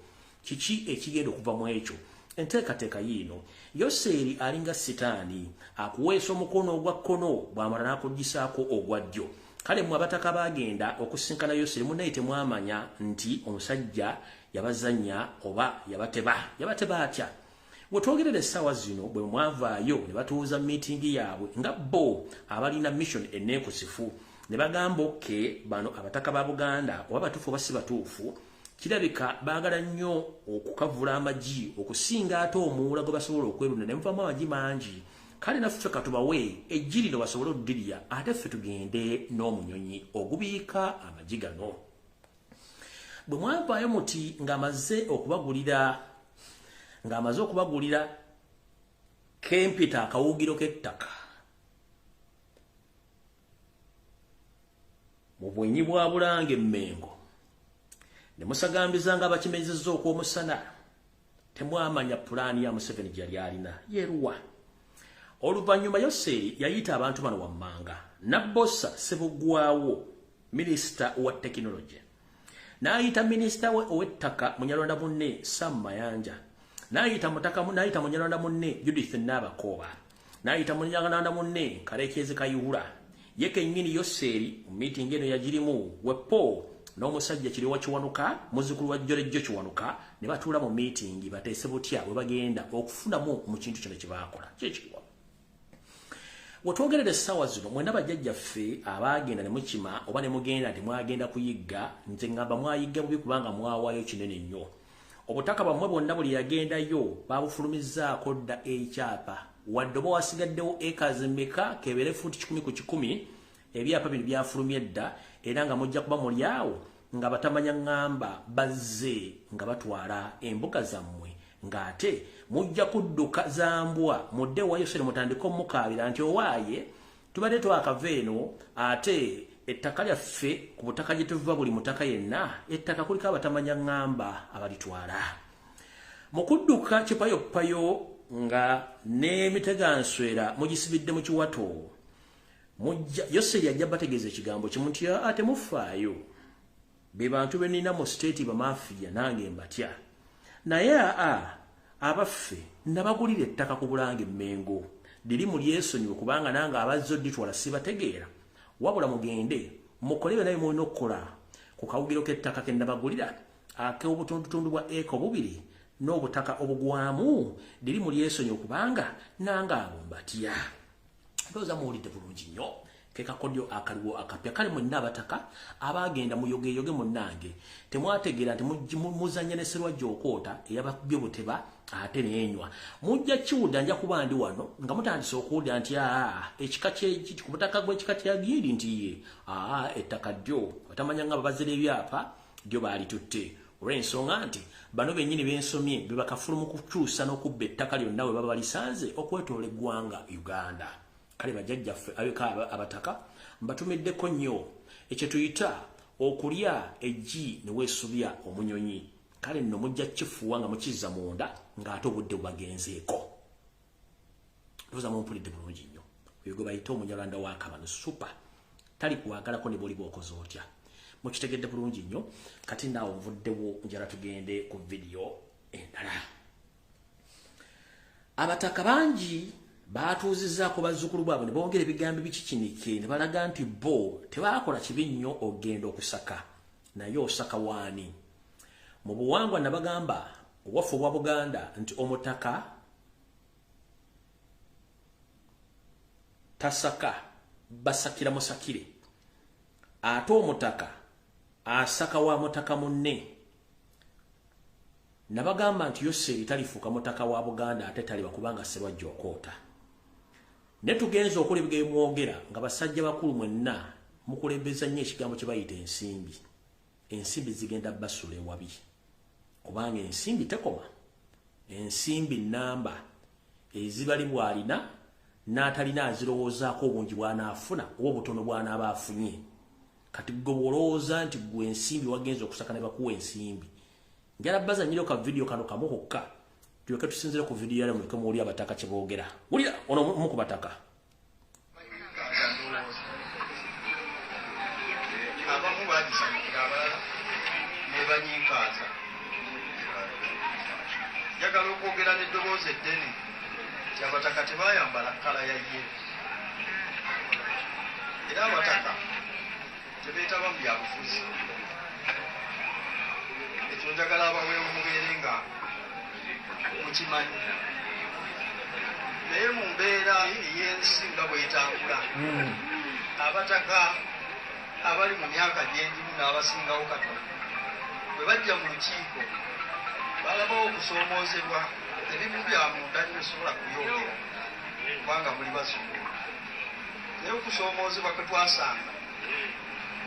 Kiki ekigenda okuva mu ekyo? Enteekateeka yiino Yoseri alinga sitaani akuweesa omukono ogwa kkono bw'amala n'akuggisaako ogwa ddyo. Kale mmwe abataka bagenda okusinkana Yoseri munnaye temwamanya nti omusajja yabazannya oba yabateba atya. Wetwogerera essaawa zino bwe mwavaayo ne batuuza miitingi yaabwe nga bo abalina mission enneekusifu ne bagamba oke bano abataka ba Buganda oba batuufu oba si batuufu kirabika baagala nnyo okukavula amagi okusinga ate omuwula gwe basobola okwerunda ne muvaamu amagi mangi. Kale naffe katubawe eggi lino basobole oddirya ate ffe tugende n'omunyonyi ogubiika amagi gano. Bwe mwavaayo muti ng'amaze okubagulira kempita akawugiro k'ettaka mu bwenyi bwa Bulange Mmengo ne musagambizanga abakimezezza okw'omusana temwamanya pulaani ya Museveni gyali alina yeruwa. Oluvannyuma Yoseri yayita abantu bano wammanga Nabbosa Ssebuggwaawo minisita wa tekinologi n'ayita minisita ow'ettaka Munyalwanda munne Sam Mayanja n'ayita Munyalwanda munne Judith Nabakooba n'ayita Munyalwanda munne Kaleekye Kayihura ye kennyini Yoseri mu miitingi eno yagirimu wepo n'omusajja Kiriwa Kiwanuka muzzukulu wa Jjolejjo Kiwanuka ne batuula mu miitingi bateese butya bwe bagenda okufunamu mu kintu kino kye baakola kyekiriwa. Wetwogerera essaawa zino mwena bajjajjaffe abaagenda ne mukima oba ne mugenda nti mwagenda kuyigga nze ngamba mwayigga bubi kubanga mwawaayo kinene nnyo. Obutaka bwammwe bwonna buli yagendayo baabufulumizzaako dda ekyapa wadde oba wasigaddewo eka zemmeka kebeere fuuti 10 ku 10 ebyapa bino byafulumye dda era nga mujja kuba muli awo nga batamanya ŋŋamba bazze nga batwala embuga zammwe ng'ate mujja kudduka zambwa mudde wa Yoseri mutandika omukaabira nti owaaye tubadde twakava eno ate ettaka lyaffe ku butaka gye tuva buli mutaka yenna ettaka kuliko abatamanya ngamba abalitwala mu kudduka kipayopayo nga n'emiteganswera mugisibidde mu kiwato Yoseri ajja bategeeza ekigambo kimu nti ate mufaayo be bantu benina mu state bamafiya nange mbatya naye abaffe nabagulira ettaka ku Bulange Mmengo liri mu lyesonyiwe kubanga nange abazzo ditwala sibategeera wabula mugende mukolebe naye mulina okukola ku kawugiro k'ettaka ke nabagulira ak'obutundutundu bwa eka bubiri n'obutaka obugwamu liri mu lyesonyiwe kubanga nange abo mbatya ndowooza muwulidde bulungi nnyo ke kakodyo akaliwo akapya kale mwenna abataka abagenda muyogeyoge munnange temwategeera nti muzanya ne Sserwajja Okoota eyabakubye buteba ate nenywa mujja kiwudda nja kuba ndi wano nga mutandise okuwudda nti ekika ku butaka gw'ekika kya Giri nti ye ettaka ddyo batamanya nga babazira ebyapa ddyo baalitutte olw'ensonga nti bano bennyini bensomye be bakafulu mu kukyusa n'okubba ettaka lyonna we baba balisanze okwetoola eggwanga Uganda kale bajjajjaffe abeka abataka mbatumiddeko nnyo ekyo tuyita okulya eggi ne weesubya omunyonyi kale nno mujja kifuwa nga mukizza munda ng'ate obudde bubagenzeeko ndowooza mumpulidde bulungi nnyo oyo gwe bayita omunyalanda wa Kabano supa tali kuwagalako ne bw'oliba okoze otya mukitegedde bulungi nnyo kati naawe nvuddewo njala tugende ku vidiyo endala abataka bangi batuuzizzaako bazzukulu bwabwe ne bongera ebigambo bikikinike ne balaga nti bo tebaakola kibi nnyo ogenda okusaka naye osaka waani mu buwangwa nabagamba obwaffe obwa Buganda nti omutaka tasaka basakira musakire ate omutaka asaka wa mutaka munne nabagamba nti Yoseri talifuuka mutaka wa Buganda ate taliba kubanga Sserwajja Okoota ne tugenza okola ebigeye mwogera nga basajja bakulu mwenna mukulembeza nnyo ekigambo kye bayita ensimbi zigenda basula ewabi kubanga ensimbi tekoma ensimbi nnamba ezibali bwalina n'atalina azirowoozaako obungi bw'anaafuna oba obutono bw'anaaba afunye kati gwe bw'olowooza nti gwe ensimbi wagenza okusaka ne bakuwa ensimbi njala bazanyira ka video kano kamu kokka tuyoke tusinzire ku video yale muleke muwulira abataka kye boogera wulira ono mu ku bataka abamu bagisanyukira abalala ne banyinkaaza njagala okwogera n'eddoboozi eddene nti abataka tebayambala kkala ya ye era abataka tebeetaba mu byabufuzi ekyo njagala abaweewo mubeere nga mukimanyi naye mu mbeera ey'ensi nga bw'etambula abataka abali mu myaka gyendimu n'abasingawo katono bwe bajja mu lukiiko balabawo okusoomoozebwa ebimu bya munda bisobola kubyogera kubanga muli bazungu naye okusoomoozebwa kwe twasanga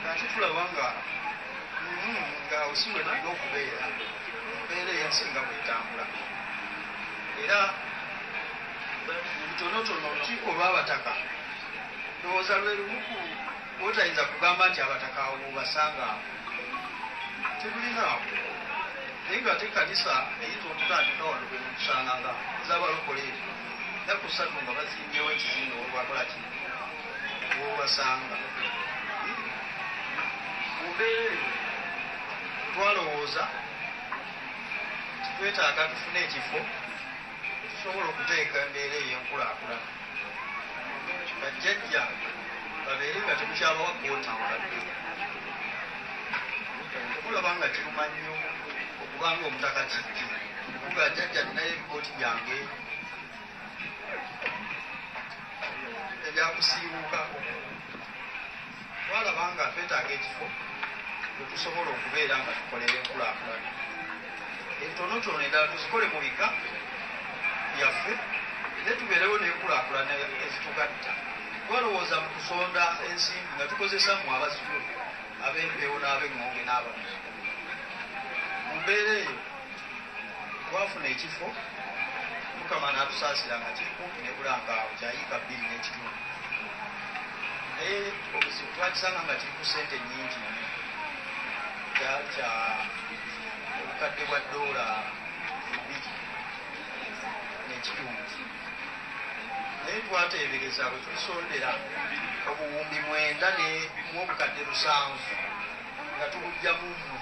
ng'ate tulaba nga osiwe nalina okubeera embeera ey'ensi nga bw'etambula era butonotono olukiiko olw'abataka ndowooza lwe lumu bwotayinza kugamba nti abataka awo bubasanga tebulinaawo naye ng'ate kanisa eyita okutandika wano bwe mukusanganga ez'abalokole ennaku 3 nga bazimbyewo ekizimbe olwakola ki wobasanga mu mbeera eyo twalowooza twetaaga tufune ekifo tusobola okuteeka embeera ey'enkulaakulana bajjajja babeere nga temukyabawa kooti wadde okulaba nga kiruma nnyo okubanga omutaka kijju nga jjajja ninayo ebikooti byange ebyakusiibuukako twalaba nga twetaaga ekifo wetusobola okubeera nga tukolera enkulaakulana entonotono endala tuzikole mu bika byaffe ne tubeerewo n'enkulaakulana ezitugatta twalowooza mu kusonda ensimbi nga tukozesa mu abazulu ab'empeewo n'ab'eŋŋonge n'abamuzi mu mbeera eyo twafuna ekifo mukama n'atusaasira nga kiri kumpi ne Bulanga awo kyayiika 2 n'ekitundu naye obuzibu twakisanga nga kiri ku ssente nnyingi kya obukadde bwa $2 n'ekitundu naye twateebereza bwe tulisondera obuwumbi 9 mu obukadde 7 nga tubujja buvu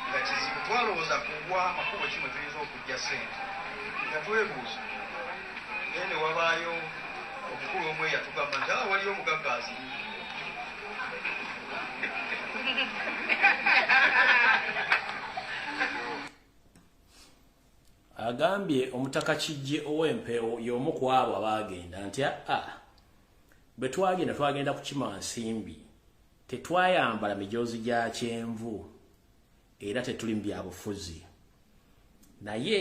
nga kizibu twalowooza kugwa makubo kimwe tuyinza okujja ssente nga twebuuza naye ne wabaayo omukulu omwe yatugamba nti waliyo omugagga aziri agambye omutaka kijje ow'empewo y'omu ku abo abaagenda nti bwe twagenda kukima nsimbi tetwayambala mijoozi gya kyenvu era tetuli mu byabufuzi naye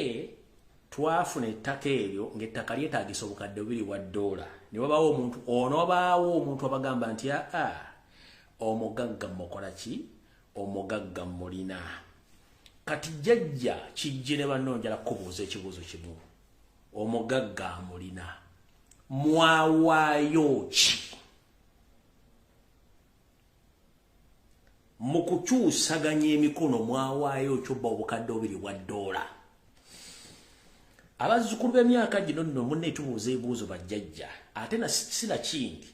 twafuna ettaka eryo ng'ettaka lyetaagisa obukadde $2 ne wabaawo omuntu abagamba nti omugagga mukola ki omugagga mulina kati jjajja kijje ne banno njala kubuuza ekibuuzo kimu omugagga mulina mwawaayo ki mu kukyusaganya emikono mwawaayo kyobba obukadde $2 abazzukulu b'emyaka gino nno munne tubuuza ebibuuzo bajjajja ate sina kindi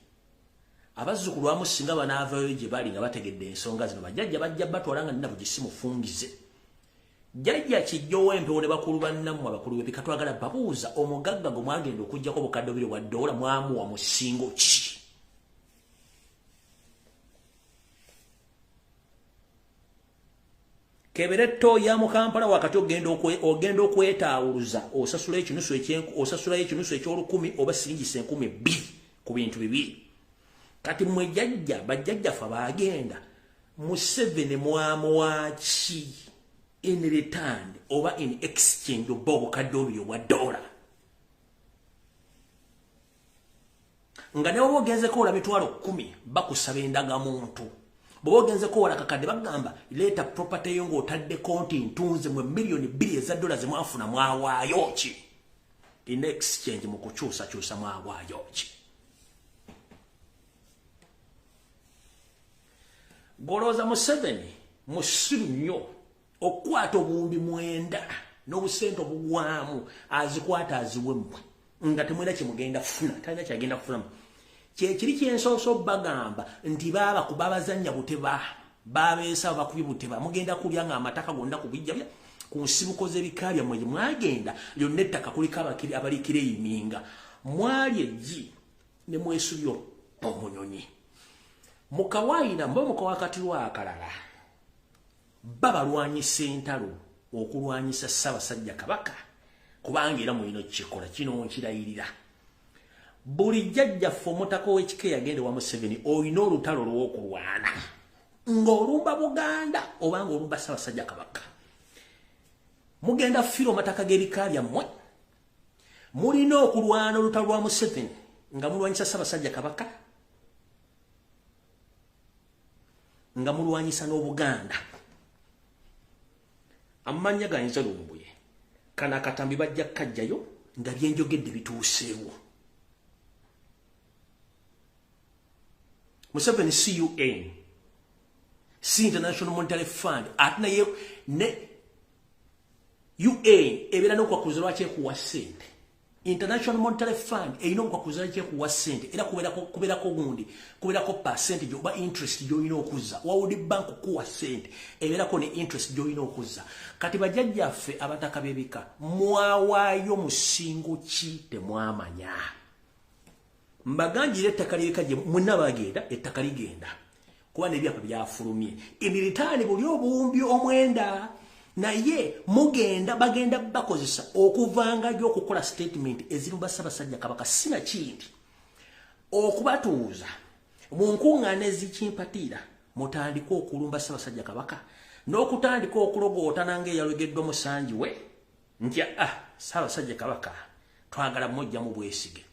abazzukulu abamu singa banaavayo gye bali nga bategedde ensonga zino bajjajja bajja batwala nga nina bugisi mufungize jjajja kijja ow'empewo ne bakulu bannammwe abakulu b'ebika twagala babuuza omugagga gwe mwagenda okuggyako obukadde $2 mwamuwa musingo ki kebere to ya mu Kampala wakati ogenda okwetaawuluza osasula ekinusu osasula ekinusu eky'olukumi oba siringisa 2,000 ku bintu bibiri kati mwe bajjajjaffe baagenda mu 7 mwamuwaki in return oba in exchange oba obukadde $2 nga newe ogenzeko ola $10,000 bakusaba endagamuntu bw'oba ogenzeko ola kakadde bagamba leeta property yo ng'otadde konti ntunze mwe $2 billion ze mwafuna mwawaayo ki in exchange mu kukyusakyusa mwawaayo ki golooza Museveni musiru nnyo okukwata obuwumbi 9 n'obusente obugwamu azikwata aziwemmwe nga temwena kyemugenda kufuna talina kyagenda kufunamu kyekiri kyensooso bagamba nti baaba kuba abazannya buteba babeesa bakubye buteba mugenda kulya nga amataka gonna kubijja ku nsibuko z'ebika byammwe gye mwagenda lyonna ettaka kuliko abalikireyiminga mwali eggi ne mwesubyo omunyonyi mukawaayina mba mukawakati lwakalala babalwanyisa entalo okulwanyisa Ssaabasajja Kabaka kubanga era mulina kikola kino nkirayirira buli jjajjaffe omutaka w'ekika yagenda wa Museveni olina olutalo lw'okulwana ng'olumba Buganda obanga olumba Ssaabasajja Kabaka mugenda fira amataka g'ebika byammwe mulina okulwana olutalo lwa Museveni nga mulwanyisa Ssaabasajja Kabaka nga mulwanyisa n'Obuganda amanya gayinza Lumbuye kana akatambi bajja kajjayo nga byenjogedde bituuseewo Museveni CUN si International Monetary Fund ate naye ne UN ebeera n'okwakuza lwaki ekuwa ssente International Monetary Fund erina okwakuza lwaki ekuwa ssente era kubeerako gundi kubeerako percentage oba interest gy'olina okuzza World Bank kuwa ssente ebeerako ne interest gy'olina okuzza kati bajjajjaffe abataka b'ebika mwawaayo musingo ki temwamanya mbaganjira ettaka ly'ebika gye mwenna bagenda ettaka ligenda kuba n'ebyapa byafulumye emiritaani buli obuwumbi 9 naye bagenda bakozesa okuvanga gy'okukola statement ezirumba Ssaabasajja Kabaka sina kindi okubatuuza mu nkuŋŋaana ezikimpatiira mutandika okulumba Ssaabasajja Kabaka n'okutandika okulogootana ng'eyalogeddwa musanji we nti Ssaabasajja Kabaka twagala mujja mu bwesige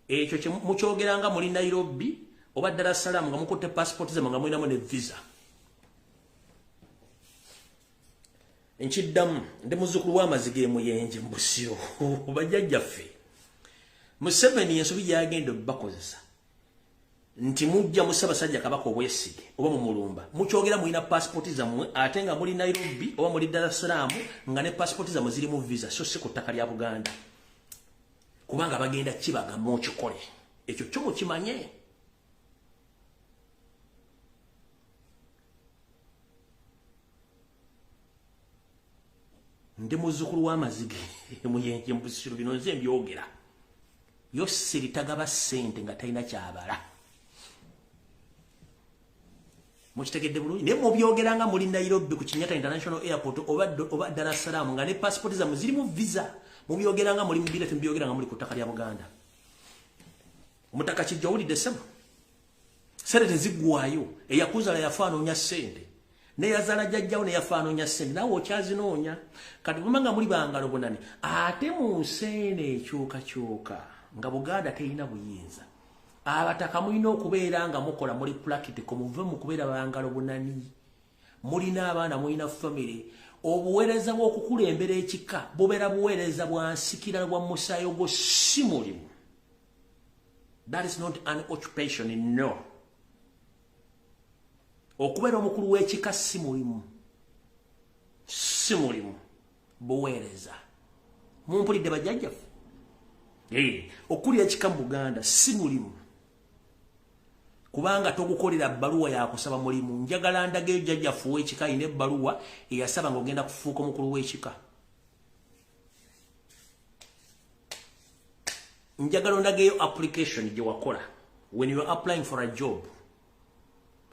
ekyo kye mukyogeranga muli Nairobi oba Dar es Salaam nga mukutte passport zammwe nga mulinamu ne visa nkiddamu ndi muzzukulu w'amazige muyenje mu Busiro bajjajjaffe Museveni ensobi gy'agenda bakozesa nti mujja Musabasajja Kabaka obwesige oba mu mulumba mukyogera mulina passport zammwe ate nga muli Nairobi oba muli Dar es Salaam nga ne passport zammwe ziri mu visa so si ku ttaka lya Buganda kubanga bagenda kibaga mu kikole ekyo kyo mukimanye ndi muzzukulu w'amazige muyenje mbusiro bino nze mbyogera yo siritagaba ssente nga talina kyabala mukitegedde bulungi ne mubyogeranga muri Nairobi ku Kenyatta International Airport oba Dar es Salaam nga ne passport zammwe ziri mu visa mubyogeranga muri mbira tembyogeranga muri ku ttaka lya Buganda omutaka kijja wulidde ssebo sente tezigwayo eyakuzala yafaanoonya ssente ne yazala jjajjawo ne yafaanoonya ssente nawe okyazinoonya kati bumanga muri bangalo bonani ate mu nsene ekyukakyuka nga Buganda teyina buyinza abataka mulina okubeera nga mukola muri practical muve mu kubeera bangalo bonani mulina abaana mulina family obuweereza bw'okukulembera ekika bubeera buweereza bwansikira bwa musaayi ogwo si mulimu. That is not an occupation, no. Okubeera omukulu w'ekika si mulimu. Si mulimu. Buweereza. Mumpulidde bajjajjaffe? Okulya ekika mu Buganda si mulimu. Kubanga togukolera bbaluwa ya kusaba mulimu. Njagala ndagayo jjajjaffe w'ekika ine bbaluwa eyasaba ng'ogenda kufuuka omukulu w'ekika. Njagala ndagayo application gye wakola when you are applying for a job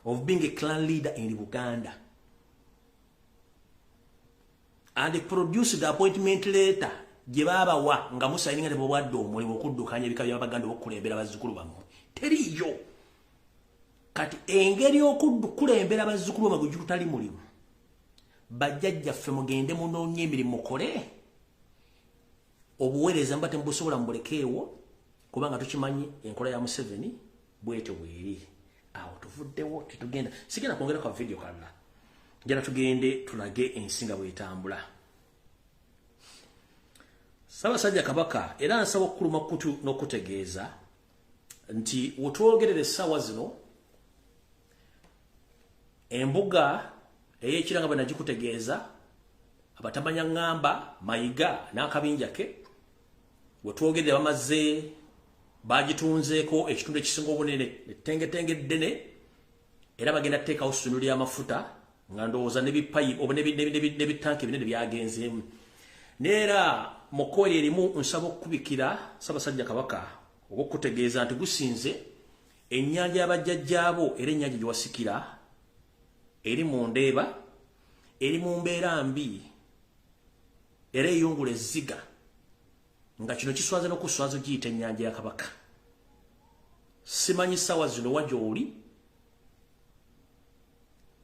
of being a clan leader in Uganda, and they produce the appointment letter gye baabawa nga musayininga tebobwadde omulimu okuddukanya ebika by'Abaganda okukulembera bazzukulu bammwe teriyo. Kati engeri okukulembera bazzukulu bammwe gutali mulimu bajjajjaffe mugende munoonye emirimu mukole obuweereza mbate mbusobola mbulekeewo kubanga tukimanyi enkola ya Museveni bwete bweri awo tuvuddewo tetugenda sigenda kwongera kwa video kalala njala tugende tulage ensinga bwetambula. Ssaabasajja Kabaka era nsaba okukuluma kutu n'okutegeeza nti wetwogerera essaawa zino embuga ey'ekiranga bwe nagikutegeeza abatamanya ngamba Mayiga n'akabinja ke wetwogerera bamaze bagitunzeeko ekitundu ekisinga obunene ettengetenge ddene era bagenda kuteekawo ssundiro ly'amafuta nga ndowooza n'ebipayipu oba n'ebitanka ebinene byagenzeemu. Neera mukooli erimu nsaba okukubikira Ssaabasajja Kabaka oba okutegeeza nti gusinze ennyanja y'abajjajjaabo era ennyanja gye wasikira eri mu ndeeba eri mu mbeera mbi era eyungula ezziga nga kino kiswaza n'okuswaza giyita ennyanja ya Kabaka. Simanyi ssaawa zino wajja oli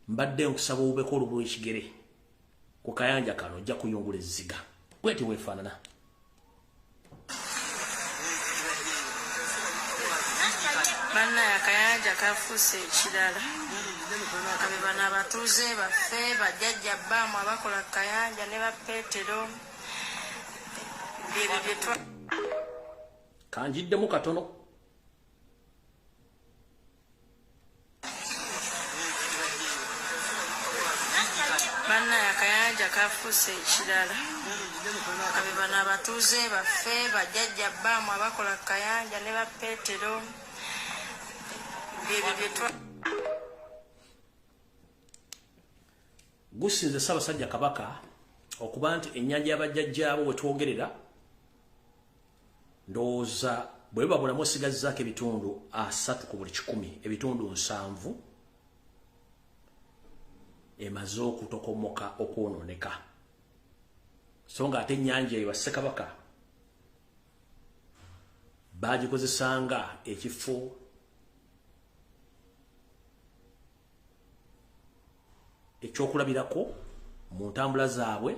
mbadde nkusaba obubeko olubula ekigere ku kayanja kano ojja kuyungula ezziga bweti weefaanana. Bannaya akayanja kafuuse ekirala kabe bano abatuuze baffe bajjajja bbaamu abakola kayanja ne bapeetero ebyo byetwa kanjiddemu katono. Bannaya akayanja kafuuse ekirala kabe bano abatuuze baffe bajjajja bbaamu abakola kayanja ne bapeetero ebyo byetwa gusinze Ssaabasajja Kabaka okuba nti ennyanja y'abajjajjaabo wetwogerera ndowooza bwe babulamu osigazzaako ebitundu 3 ku buli 100 ebitundu 7 emaze okutokomoka okwonooneka so nga ate ennyanja eyo Ssekabaka baagikozesanga ekifo ekyokulabirako mu ntambula zaabwe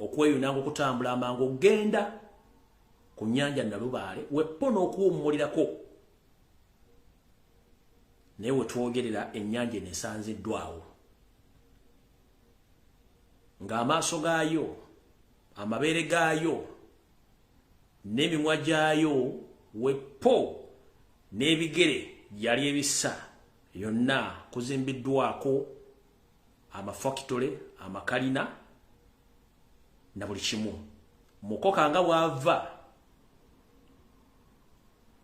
okweyunanga okutambula amangu okgenda ku nnyanja Nalubaale weppo n'okuwummulirako naye wetwogerera ennyanja eno esanziddwawo ng'amaaso gaayo amabeere gaayo n'emimwa gyayo weppo n'ebigere yali ebisa yonna kuzimbiddwako amafactory amakalina na buli kimu mukoka nga wava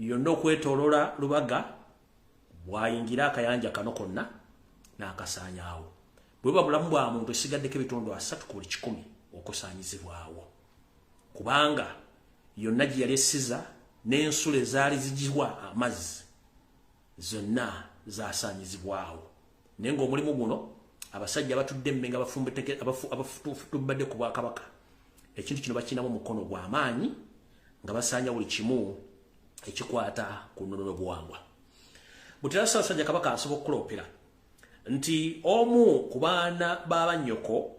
yonna okwetolola Lubaga bwayingira akayanja kano konna n'akasaanyaawo bweba bulamu bwa muntu esigaddeko ebitundu 3 ku buli 100 okusaanyizibwawo kubanga yonna gye yali essiza n'ensula ezaali zigiwa amazzi zonna zasaanyizibwawo naye ng'omulimu guno abasajja batudde emmenga abafutubadde ku Bwakabaka ekintu kino bakinamu mukono gw'amaanyi nga basaanya buli kimu ekikwata ku nnono n'obuwangwa Butera Ssaabasajja Kabaka asobola okuloopera nti omu ku baana b'abannyoko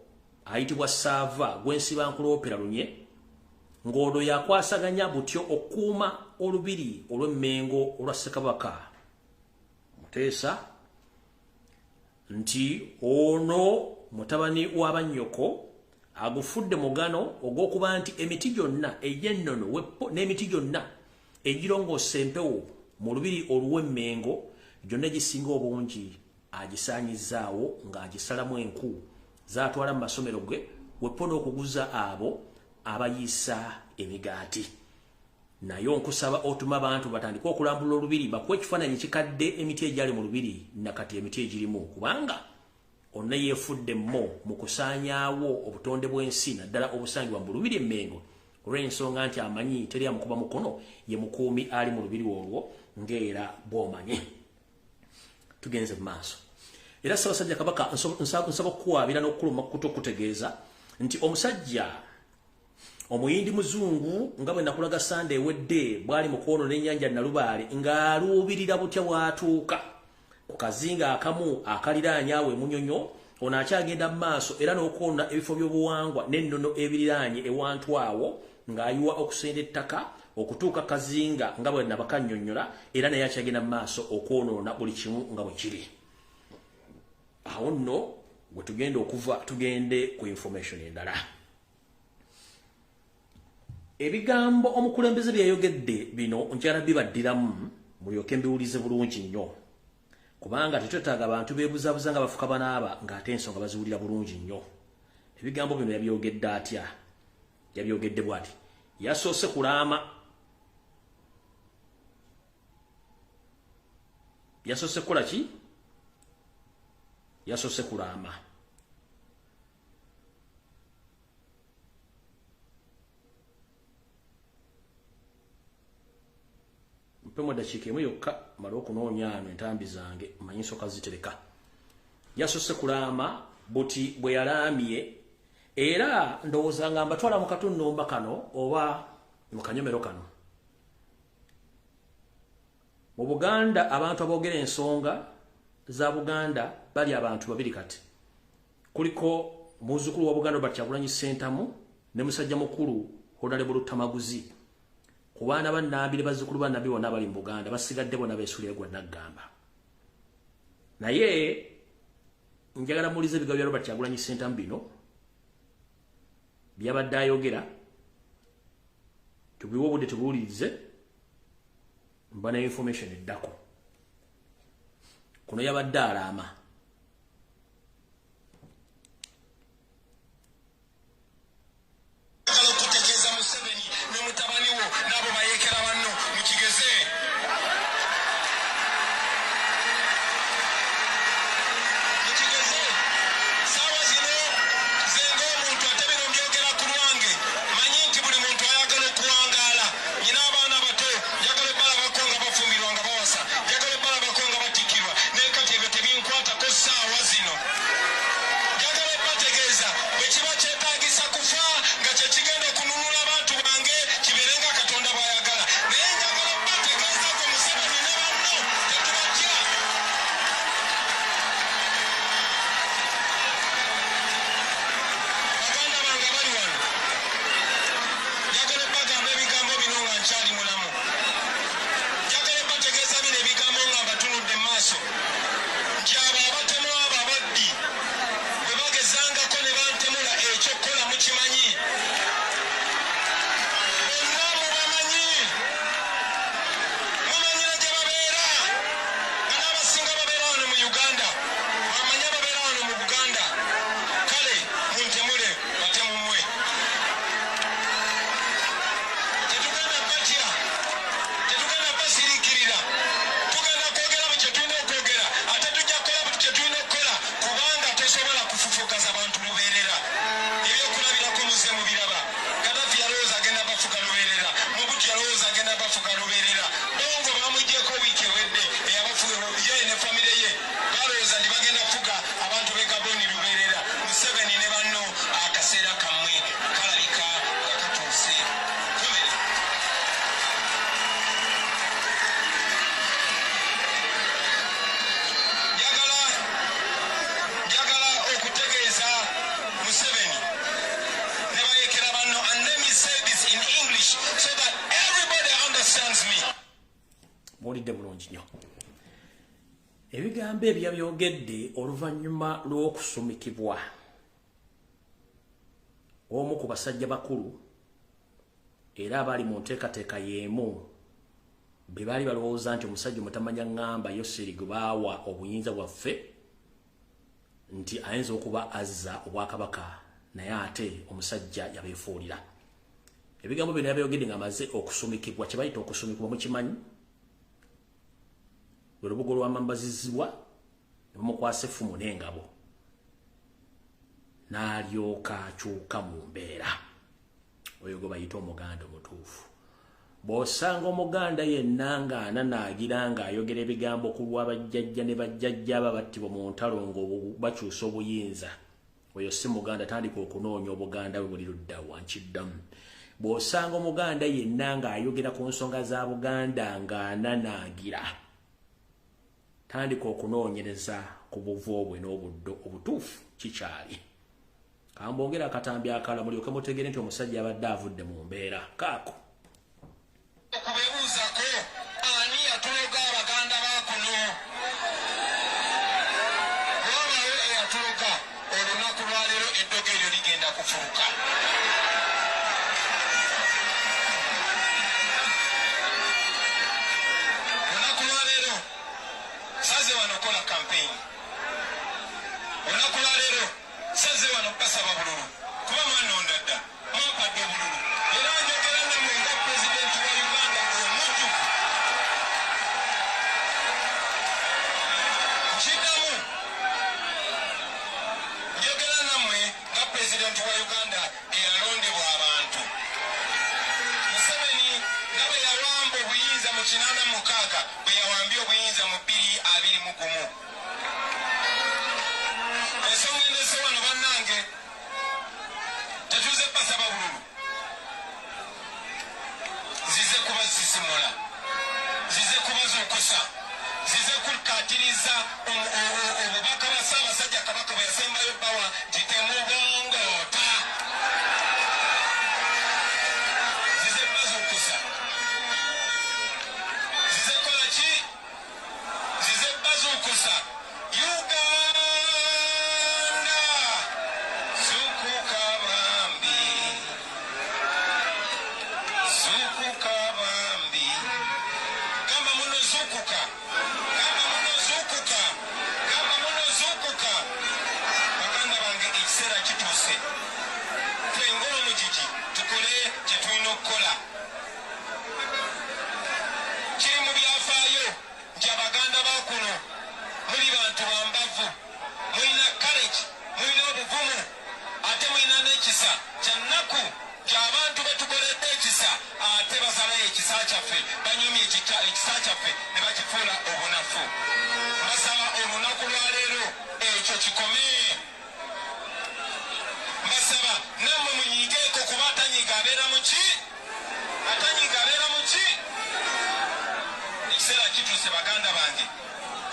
ayitibwa Saava gwensiba nkuloopera lunye ng'ono yakwasaganya butyo okuuma olubiri olw'emmengo olwa Ssekabaka Muteesa nti ono mutabani w'abannyoko agufudde mugano ogw'okuba nti emiti gyonna egy'ennono n'emiti gyonna egirongoosa empewo mu lubiri olw'emmengo gyonna egisinga obungi agisaanyizaawo ng'agisalamu enku zaatwala mu masomero ge weppo n'okuguza abo abayiisa emigaati naye nkusaba otuma abantu batandika okulambula olubiri bakuwa ekifaananyi kikadde emiti egyali mu lubiri nakati emiti egirimu kubanga onna yeefuddemmo mu kusaanyaawo obutonde bw'ensi naddala obusangibwa mu lubiri emmengo olw'ensonga nti amanyi teri amukuba mukono ye mukuumi ali mu lubiri olwo ng'era bw'omanyi tugenze mu maaso era Ssaabasajja Kabaka nsaba okukuwaabira n'okukuluma kuto okutegeeza nti omusajja omuyindi muzungu nga bwe nakulaga Sande ewedde bwali mu kwonoona ennyanja Nalubaale ng'aluubirira butya bw'atuuka ku kazinga akamu akaliraanyaawo emunyonyo ono akyagenda mu maaso era n'okwonoona ebifo by'obuwangwa n'ennono ebiriraanye ewantu awo ng'ayiwa okusenda ettaka okutuuka kazinga nga bwe nabakannyonnyola era naye akyagenda mu maaso okwonoona buli kimu nga bwe kiri awo nno bwe tugenda okuva tugende ku information endala ebigambo omukulembeze byayogedde bino njala bibaddiramu mulyoke mbiwulize bulungi nnyo kubanga tetwetaaga abantu beebuzaabuza nga bafuka banaaba ng'ate ensonga baziwulira bulungi nnyo ebigambo bino yabyogedde atya yabyogedde bw'ati yasoose kulaama yasoose kukola ki yasoose kulaama mpemu dakiika emu yokka mala okunoonya ano entambi zange manyi nsooka zitereka yasoose kulaama buti bwe yalaamye era ndowooza nga mbatwala mu katunnumba kano oba mu kanyomero kano mu Buganda abantu aboogera ensonga za Buganda bali abantu babiri kati kuliko muzzukulu wa Buganda Robert Kyagulanyi Ssentamu ne musajja mukulu Honorable Tamaguzi ku baana bannabbi ne bazzukulu bannabbi bonna bali mu Buganda basigadde bonna beesuulira gwa Naggamba naye njagala mulize ebigambo bya Robert Kyagulanyi Ssentamu bino byabadde ayogera tubiwe obudde tubuwulirize mba ne information eddako kuno yabadde alaama Kwata ndowooza ndi bagenda kufuga abantu b'e Gabon lubeerera. Museveni ne banno akaseera kammwe kalabika nga katuuse. Njagala okutegeeza Museveni ne bayeekera banno, and let me say this in English so that everybody understands me. Mulidde bulungi nnyo. Ebigambo ebyo byogedde oluvannyuma lw'okusumikibwa omu ku basajja bakulu era abali mu nteekateeka y'emu be baali balowooza nti omusajja omutamanya ŋŋamba Yoseri gwe baawa obuyinza bwaffe nti ayinza okuba azza obwakabaka naye ate omusajja yabeefuulira. Ebigambo bino yabyogedde ng'amaze okusumikibwa, kye bayita okusumikibwa mukimanyi? Olubugo lwamambazizibwa ne bamukwasa effumu n'engabo n'alyoka akyuka mu mbeera. Oyo gwe bayita Omuganda omutuufu. Bw'osanga Omuganda yenna ng'ananaagira ng'ayogera ebigambo ku lw'abajjajja ne bajjajja aba battibwa mu ntalo ng'obakyusa obuyinza, oyo si Muganda, tandika okunoonya Obuganda bwe buli ludda wankiddamu. Bw'osanga Omuganda yenna ng'ayogera ku nsonga za Buganda ng'ananaagira, tandika okunoonyereza ku buvu obwe n'obuddo obutuufu kikyali. Kambongera akatambi akala mulyoke mutegere nti omusajja abadde avudde mu mbeera. Kaako okubebuuzako ani yatuloga Abaganda ba kuno? Bw'obayo eyatuloga, olunaku lwaleero eddogo eryo ligenda kufuuka. Olunaku lwaleero saze wano kola kampeyini. Olunaku lwaleero saze wano basaba bululu kuba mwanonda dda mwampadde obululu era njogera nammwe nga pulezidenti wa Uganda omujjuvu. Kiddamu njogera nammwe nga pulezidenti wa Uganda eyalondebwa abantu. Museveni nga bwe yawamba obuyinza mu 86 bwe yawambye obuyinza mu 2021. Ensonga endese wano bannange, tetuze basaba bululu, zize kubasisimula, zize kubazuukusa, zize kukaatiriza obubaka bwa Ssaabasajja Kabaka bwe yasembayo bbawa nti temubongoota. Zize bazuukusa, zize kola ki? Zize bazuukusa. Uganda sukuka bambi, sukuka bambi. Gamba muno zukuka, gamba muno zukuka, gamba muno zukuka. Baganda bange ekiseera kituuse. Twenga omugigi tukole kye tulina okukola. Kiri mu byafaayo nti Abaganda ba kuno muli bantu bambavu, mulina courage, mulina obuvumu, ate mulina n'ekisa kya nnaku ky'abantu betukoledde ekisa ate basalayo ekisa kyaffe, banyumya ekisa kyaffe ne bakifuula obunafu. Mbasaba olunaku lwaleero ekyo kikome. Mbasaba nammwe munyigeeko kuba atanyiga abeera mu ki? Atanyiga abeera mu ki? Ekiseera kituuse Baganda bange,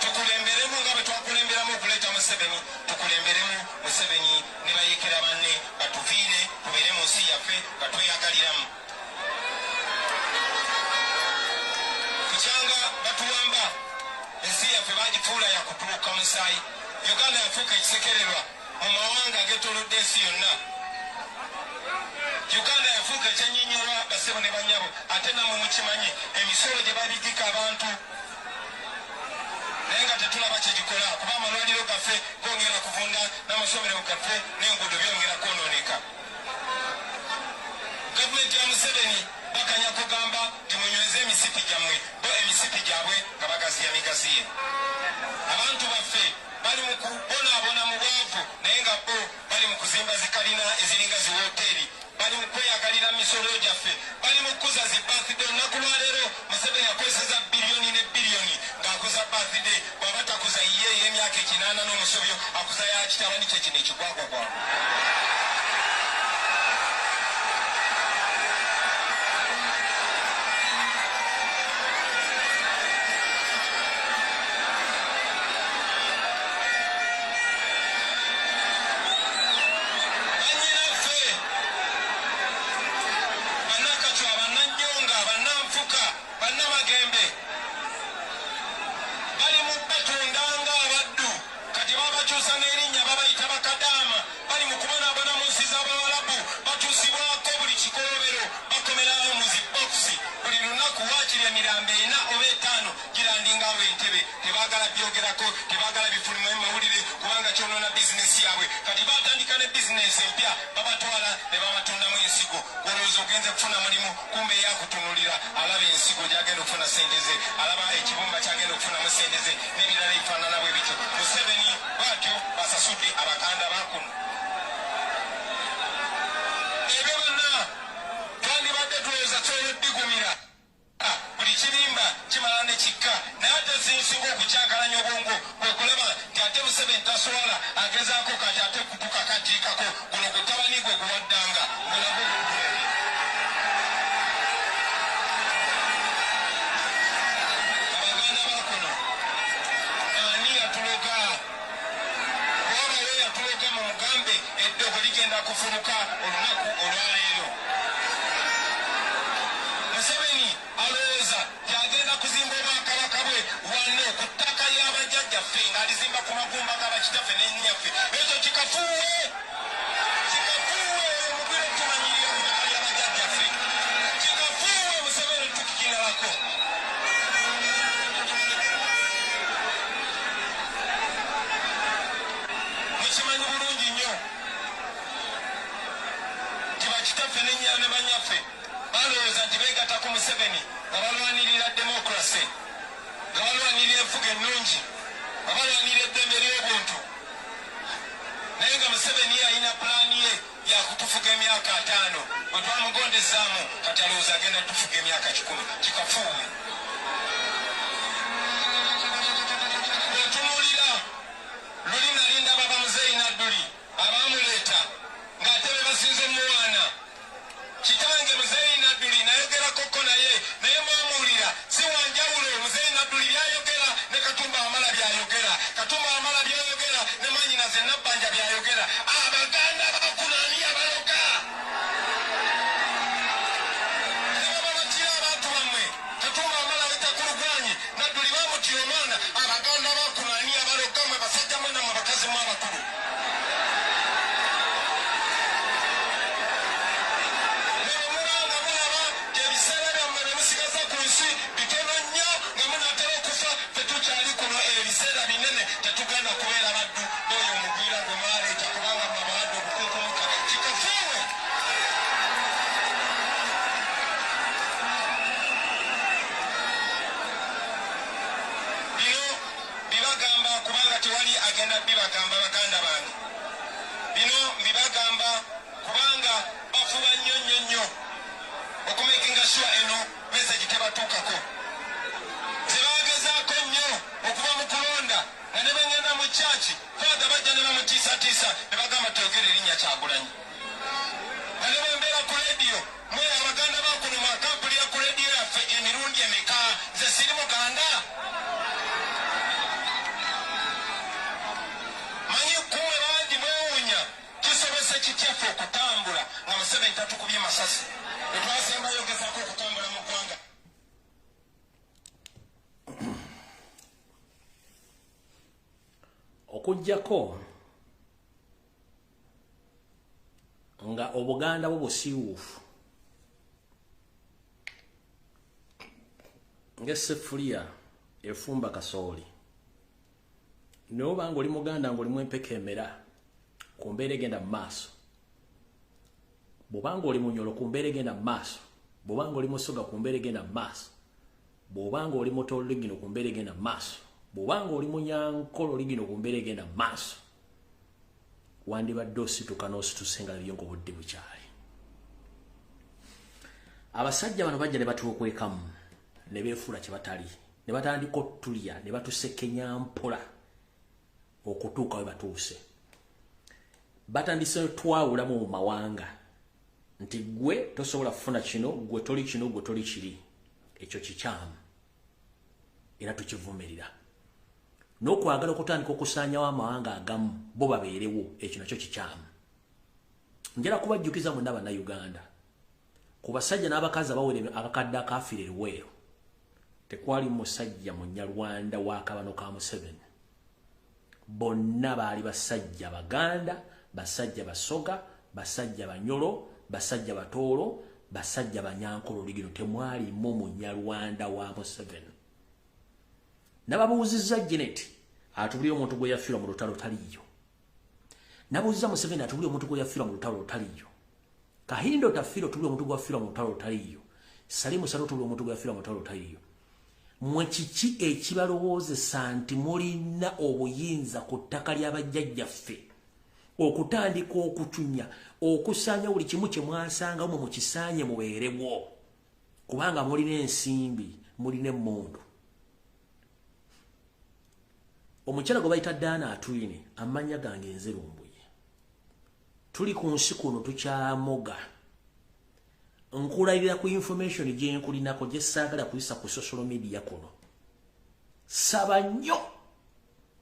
tukulemberemu nga bwe twakulemberamu okuleeta Museveni, tukulemberemu Museveni ne bayeekera banne batuviire tubeere mu nsi yaffe nga tweyagaliramu. Kukyanga batuwamba ensi yaffe bagifuula yakutuuka musaayi. Uganda yafuuka ekisekererwa mu mawanga ageetoolodde ensi yonna. Uganda yafuuka ekyenyinyolwa basebo ne banyabo, ate nammwe mukimanyi emisolo gye babigika abantu naye nga tetulaba kyegikola, kuba amalwaliro gaffe gongera kuvunda, n'amasomero gaffe n'enguudo byongera kwonooneka. Gavumenti ya Museveni bakanya kugamba nti munyweze emisipi gyammwe, bo emisipi gyabwe nga bagaziya migaziye. Abantu baffe bali mu kubonaabona mu bwavu naye nga bo bali mu kuzimba zikalina eziringa ziwoteeri, bali mu kweyagalira misolo gyaffe, bali mu kukuza zi birthday. Olunaku lwaleero Museveni akozesa biliyoni ne biliyoni ng'akuza birthday, bw'aba takuza ye emyaka 8 n'omusobyo akuza ya kitabani kye kino ekigwagwa gwagwa okujjako nga Obuganda bubusiiwuufu ng'essefuliya efumba kasooli n'obanga oli Muganda ng'olimu empeka emera ku mbeera egenda mu maaso, bw'obanga oli Munyolo ku mbeera egenda mu maaso, bw'obanga oli Musoga ku mbeera egenda mu maaso, bw'obanga oli Mutoligino ku mbeera egenda mu maaso, bw'obanga oli Munyankolo ligino ku mbeera egenda mu maaso, wandibadde osituka n'osituse nga byo ng'obudde bukyali. Abasajja bano bajja ne batuokwekamu ne beefuula kye batali, ne batandika otulya ne batusekenya mpola okutuuka we batuuse. Batandise twawula mu mawanga nti gwe tosobola kufuna kino, gwe toli kino, gwe toli kiri. Ekyo kikyamu era tukivumirira. N'okwagala okutandika okusaanyawo amawanga agamu bo babeerewo, ekyo nakyo kikyamu. Njala kubajjukiza mwenna bannayuganda, ku basajja n'abakazi abawere akakadde akafiira eweero, tekwali musajja Munyarwanda wa kabano ka Museveni. Bonna baali basajja Baganda, basajja Basoga, basajja Banyolo, basajja Batoolo, basajja Banyankolo ligino, temwali Munyarwanda wa Museveni. Nababuuzizza Janet atubuli omuntu gwe yafiira mu lutalo taliyo. Nabuuzizza Museveni atubuli omuntu gwe yafiira mu lutalo taliyo. Kahindo tafiiro tubuli omuntu gwe yafiira mu lutalo taliyo. Salimu Salo tubuli omuntu gwe yafiira mu lutalo taliyo. Mwe kiki ekibalowoozesa nti mulina obuyinza ku ttaka ly'abajjajjaffe okutandika okutunya okusaanya buli kimu kye mwasanga mu kisaanye mubeerewo, kubanga mulina ensimbi, mulina emmundu. Omukyala gwe bayita Dana Atwine, amanya gange nze Lumbuye. Tuli ku nsi kuno tukyamoga. Nkulayirira ku information gye nkulinako gye saagala kuyisa ku social media kuno. Saba nnyo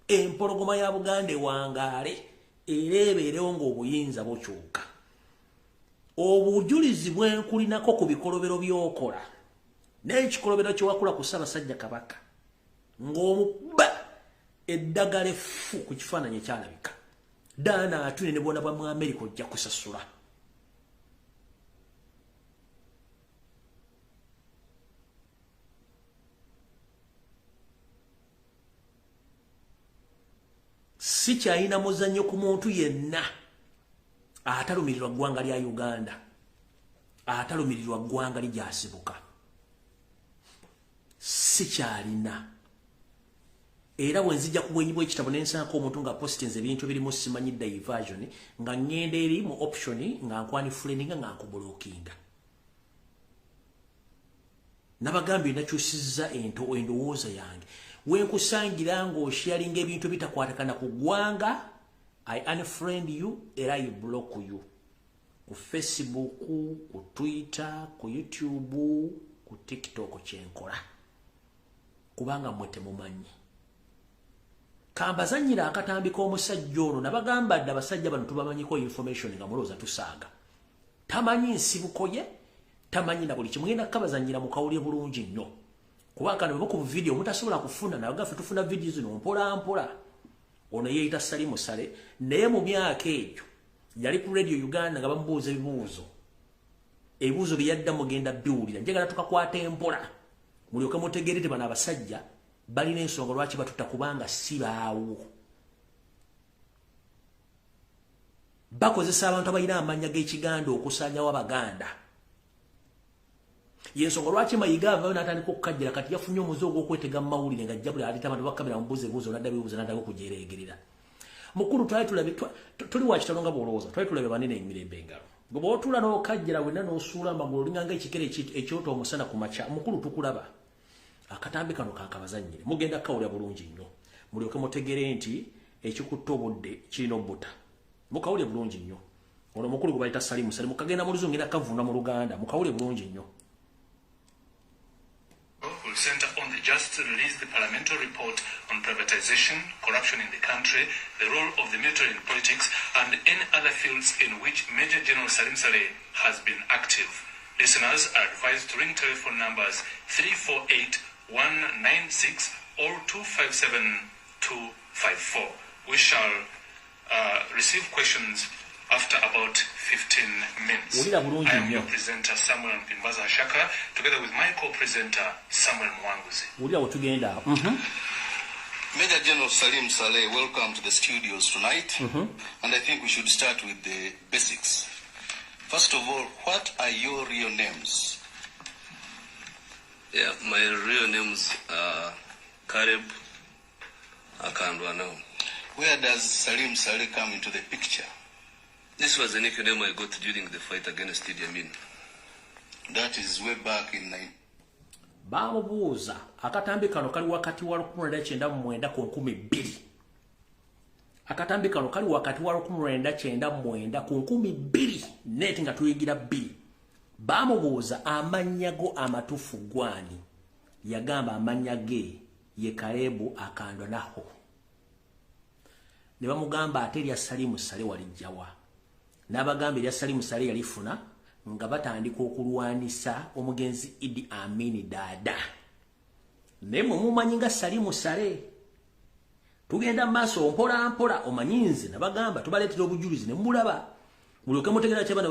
empologoma ya Buganda ewangaale era ebeerewo ng'obuyinza bukyuka. Obujulizi bwe nkulinako ku bikolobero by'okola n'ekikolobero kye wakula ku Ssaabasajja Kabaka ng'omukuba eddagala effu ku kifaananyi ekyalabika. Dana Atwine ne bwona bwa mu America ojja kusasula. Si kyalina muzannyo ku muntu yenna atalumirirwa ggwanga lya Uganda, atalumirirwa ggwanga ligyasibuka. Si kyalina. Era wenzijja kugwenyibwa ekitabo n'ensanako omuntu nga postinze ebintu ebirimu simanyi diversion nga ngenda eri mu option nga nkwani friendinga nga nkublockinga. Nabagambye nakyusizza endowooza yange. Wenkusangira ng'osharinga ebintu bitakwatagana ku ggwanga, I unfriend you era I block you. Ku Facebook, ku Twitter, ku YouTube, ku TikTok kyenkola. Kubanga mwe temumanyi. Kambazanyira akatambi k'omusajja ono nabagamba dda abasajja bano tubamanyiko information nga mulooza tusaaga. Tamanyi nsibuko ye, tamanyi na buli kimu. Mugenda kabazanyira mu kawulye bulungi nnyo. Kubanga ne ku video mutasobola kufuna na gafe tufuna video zino mpola mpola. Ono yeeyita Salimu Sale naye mu myaka egyo yali ku Radio Uganda nga bamubuuza ebibuuzo. Ebibuuzo bye yadda mugenda biwulira. Njagala tukakwata empola. Mulyoke mutegeerete bano abasajja balina ensonga lwaki batutta kubanga si baawo. Bakozesa abantu abalina amanya g'Ekiganda okusaanyawo Abaganda. Yensonga lwaki Mayiga avayo n'atandika okukajjira kati yafunye omuze ogw'okwetega mu mawulire nga ajja buli aleta abantu bakamera mubuuza ebibuuzo n'adda bibuuza n'addayo okujereegerera. Mukulu twali tulabe tuli wa kitalo nga bw'olowooza twali tulabe banene emirembe engalo. Gwe bw'otuula n'okajjira wenna n'osuula amagulu olinganga ekikere ekyota omusana ku makya. Mukulu tukulaba. Akatambi kano kankabazannyire. Mugenda kawulya bulungi nnyo. Mulyoke mutegere nti ekikutta obudde kirina obbuta. Mukawulye bulungi nnyo. Ono mukulu gwe bayita Salimu Sale mukagenda mu Luzungu ngenda kavunda mu Luganda. Mukawulye bulungi nnyo. Will center on the just released the parliamentary report on privatization, corruption in the country, the role of the military in politics, and any other fields in which Major General Salim Saleh has been active. Listeners are advised to ring telephone numbers 348-196 or 257-254. We shall receive questions after about 15 minutes. I am your presenter Samuel Mpimbaza Shaka, together with my co-presenter Samuel Mwanguzi. Major General Salim Saleh, welcome to the studios tonight. And I think we should start with the basics. First of all, what are your real names? Yeah, my real names are Kareb Akandwana. Where does Salim Saleh come into the picture? This was the nickname I got during the fight against Idi Amin. That is way back in 19... Bamubuuza akatambi kano kali wakati wa 1999 ku 2000. akatambi kano kali wakati wa 1999 ku 2000 neti nga tuyigira B bamubuuza amannya go amatufu gwani yagamba amanya ge ye Kalebu akandwa naho ne bamugamba ate lya Salimu Sale walijjawa n'abagamba lya Salimu Sale yalifuna nga batandika okulwanisa omugenzi Idi Amin Dada ne mumanyi nga Salimu Sale tugenda maaso mpola mpola omanyinze nabagamba tubaleetera obujulizi ne mulaba mulyoke mutegera kyabana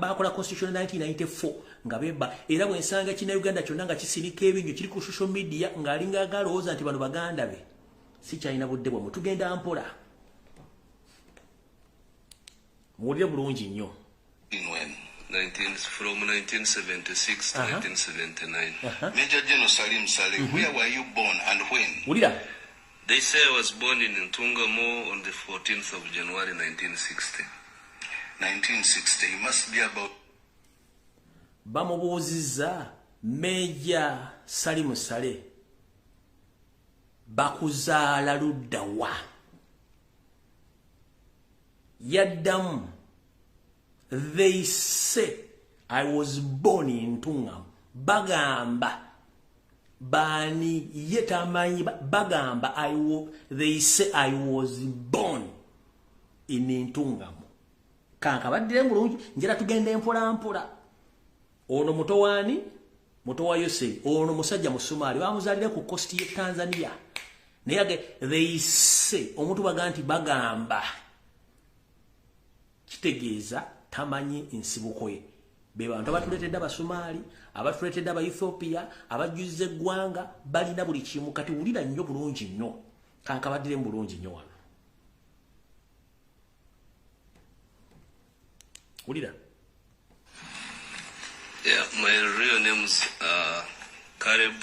bakola constitution 1994 nga beba era bwensanga kina Uganda kyonna nga kisirika ebinyo kiri ku social media ng'alinga agalowooza nti bano baganda be si kyalina budde bwe mutugenda mpola muwulire bulungi nnyo from 1976 to 1979. Major General Salim Saleh, where were you born and when? Ulira. They say I was born in Ntungamo on the 14th of January 1960. 1960, you must be about... Bamubuuziza Major Salim Saleh bakuzaala ludda wa yaddamu. They say I was born in Ntungamo. Bagamba bani yetamanyi bagamba they say I was born in Ntungamo. Kanka badire mulungi njera tugende mpola mpola. Ono mutowani mutowa Yose ono musajja musumali bamuzalira ku coast ye Tanzania. Neyage they say omuntu baganti bagamba kitegeeza tamanyi insibuko ye be bantu abatuletedde abasumali abatuletedde aba Ethiopia abajuze eggwanga balina buli kimu kati wulira nnyo bulungi nnyo kanka badire bulungi nnyo wano wulira. Yeah, my real name is Caleb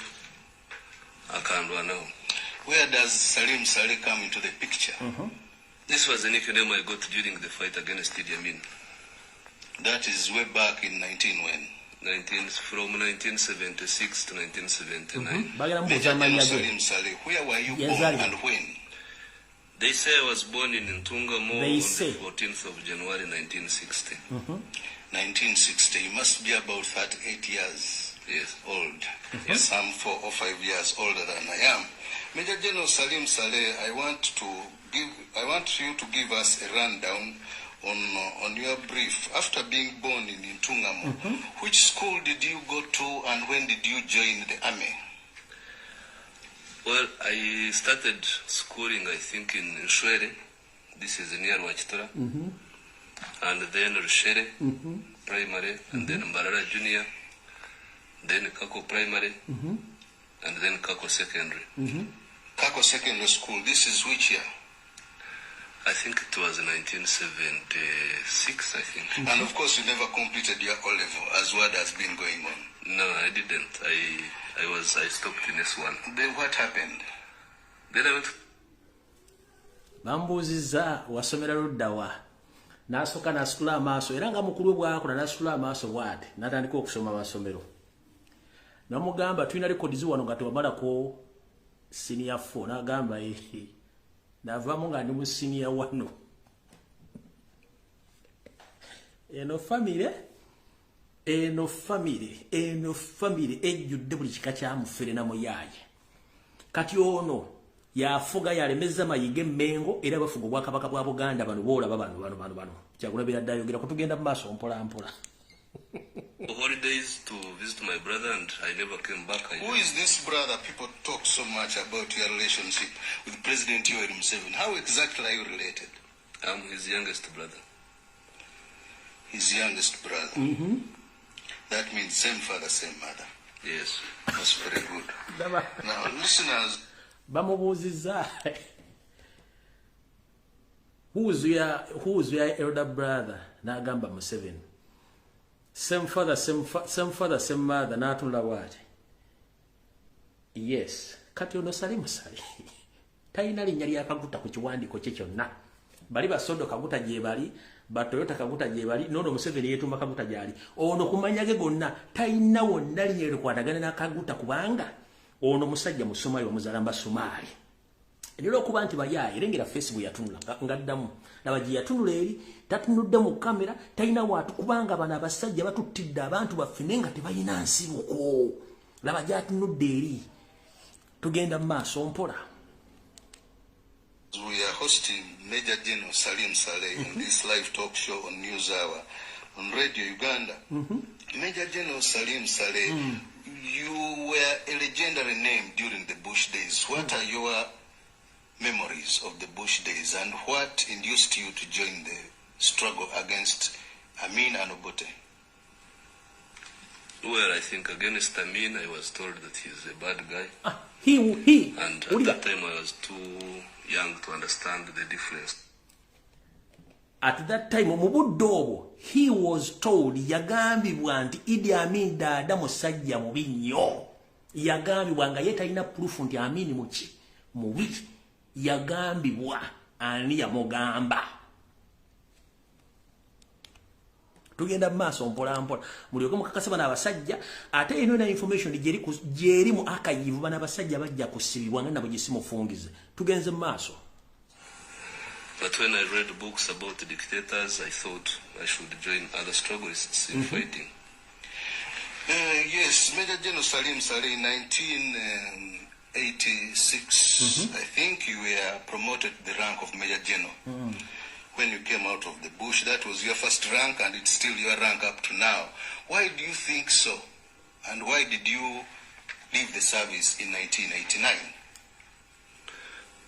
Akandwa now. Where does Salim Saleh come into the picture? This was the nickname I got during the fight against Idi Amin. That is way back in 19 when? From 1976 to 1979. Major General Salim Saleh, where were you born and when? They say I was born in Ntungamo on the 14th of January 1960. 1960, you must be about 38 years old. Some 4 or 5 years older than I am. Major General Salim Saleh, I want you to give us a rundown on your brief. After being born in Ntungamo, which school did you go to and when did you join the army? Well, I started schooling, I think, in Nshwere. This is near Wachitora. And then Rushere Primary, and then Mbarara Junior, then Kako Primary, and then Kako Secondary. Kako Secondary School, this is which year? I think it was 1976, I think. And of course you never completed your O-level as what has been going on. No, I didn't. I stopped in S1. Then what happened? Then I went. Bambuziza wasomera luddawa. Nasoka nasula amaaso era nga mukulu bwako nasula amaaso bwate natandika okusoma basomero. Namugamba tulina records wano nga tubamalako senior 4 nagamba navamu nga ndi mu senior 1. Eno family ejjudde buli kika kya mufere na muyaye. Kati ono yafuga yalemeza mayige mengo era bafuga bwakabaka bwa Buganda bano bolaba bano kyakulabira ddayogera kutugenda mu maaso mpola mpola. Holidays to visit my brother and I never came back. Who is this brother? People talk so much about your relationship with President Yoweri Museveni. How exactly are you related? I'm his youngest brother. His youngest brother? That means same father, same mother. Yes. That's very good. Now, listeners, bamubuuziza who's your elder brother? Nagamba Museveni. Same father, same mother, natula wati. Yes. Kati ono Salim Saleh. Taina linnya lyakaguta ku kiwandiiko kye kyonna. Bali basodo kaguta gye bali, batoyota kaguta gye bali, nono Museveni yeetuma kaguta gyali. Ono kumanyage gonna taina wonna linnya likwatagana na kaguta kubanga ono musajja musomali wa muzalamba Somali. Ndilo kuba nti bayaye erengera Facebook yatunula ngaddamu nabaji yatunula eri tatunudde mu kamera talina watu kubanga bana abasajja batutidde abantu bafinenga tebayina nsibuko nabaji atunudde eri tugenda maaso mpola. We are hosting Major General Salim Saleh in this live talk show on News Hour on Radio Uganda. Major General Salim Saleh, you were a legendary name during the Bush days. What are your memories of the Bush days and what induced you to join the struggle against Amin and Obote? Well, I think against Amin, I was told that he's a bad guy. He. And at that time, I was too young to understand the difference. At that time, Omubudobo, he was told, yagambibwa nti Idi Amin dada musajja mubi nnyo. Yagambibwa nga ye talina proof nti Amin mubi. Yagambibwa ani yamugamba. Tugenda maaso mpola mpola. Mulyoke mukakasa bana abasajja ate eno na information jeri mu akayivu bana abasajja bajja kusibibwa nga nabo gisimufungize. Tugenze maaso. But when I read books about dictators, I thought I should join other struggles in fighting. Yes, Major General Salim Saleh in 1986, I think you were promoted to the rank of Major General. When you came out of the bush, that was your first rank and it's still your rank up to now. Why do you think so? And why did you leave the service in 1989?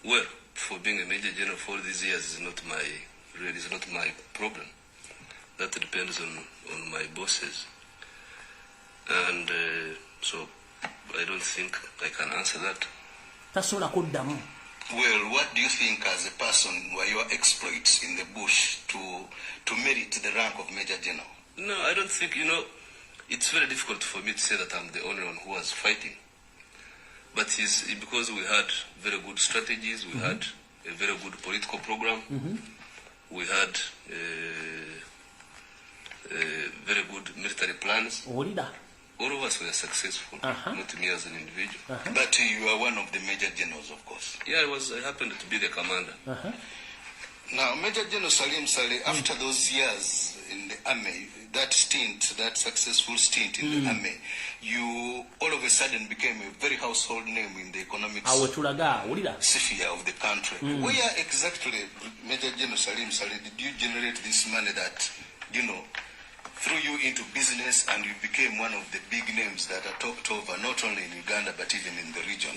Well, for being a Major General for these years is not my problem. That depends on my bosses. And so I don't think I can answer that. That's all I could do. Well, what do you think as a person were your exploits in the bush to merit the rank of Major General? No, I don't think, it's very difficult for me to say that I'm the only one who was fighting. But it's because we had very good strategies, we had a very good political program, we had very good military plans. All of us were successful, not me as an individual. But you are one of the Major Generals, of course. Yeah, I happened to be the commander. Now, Major General Salim Saleh, after those years in the army, that successful stint in the army, you all of a sudden became a very household name in the economic sphere of the country. Where exactly, Major General Salim Saleh, did you generate this money that, threw you into business and you became one of the big names that are talked over, not only in Uganda, but even in the region?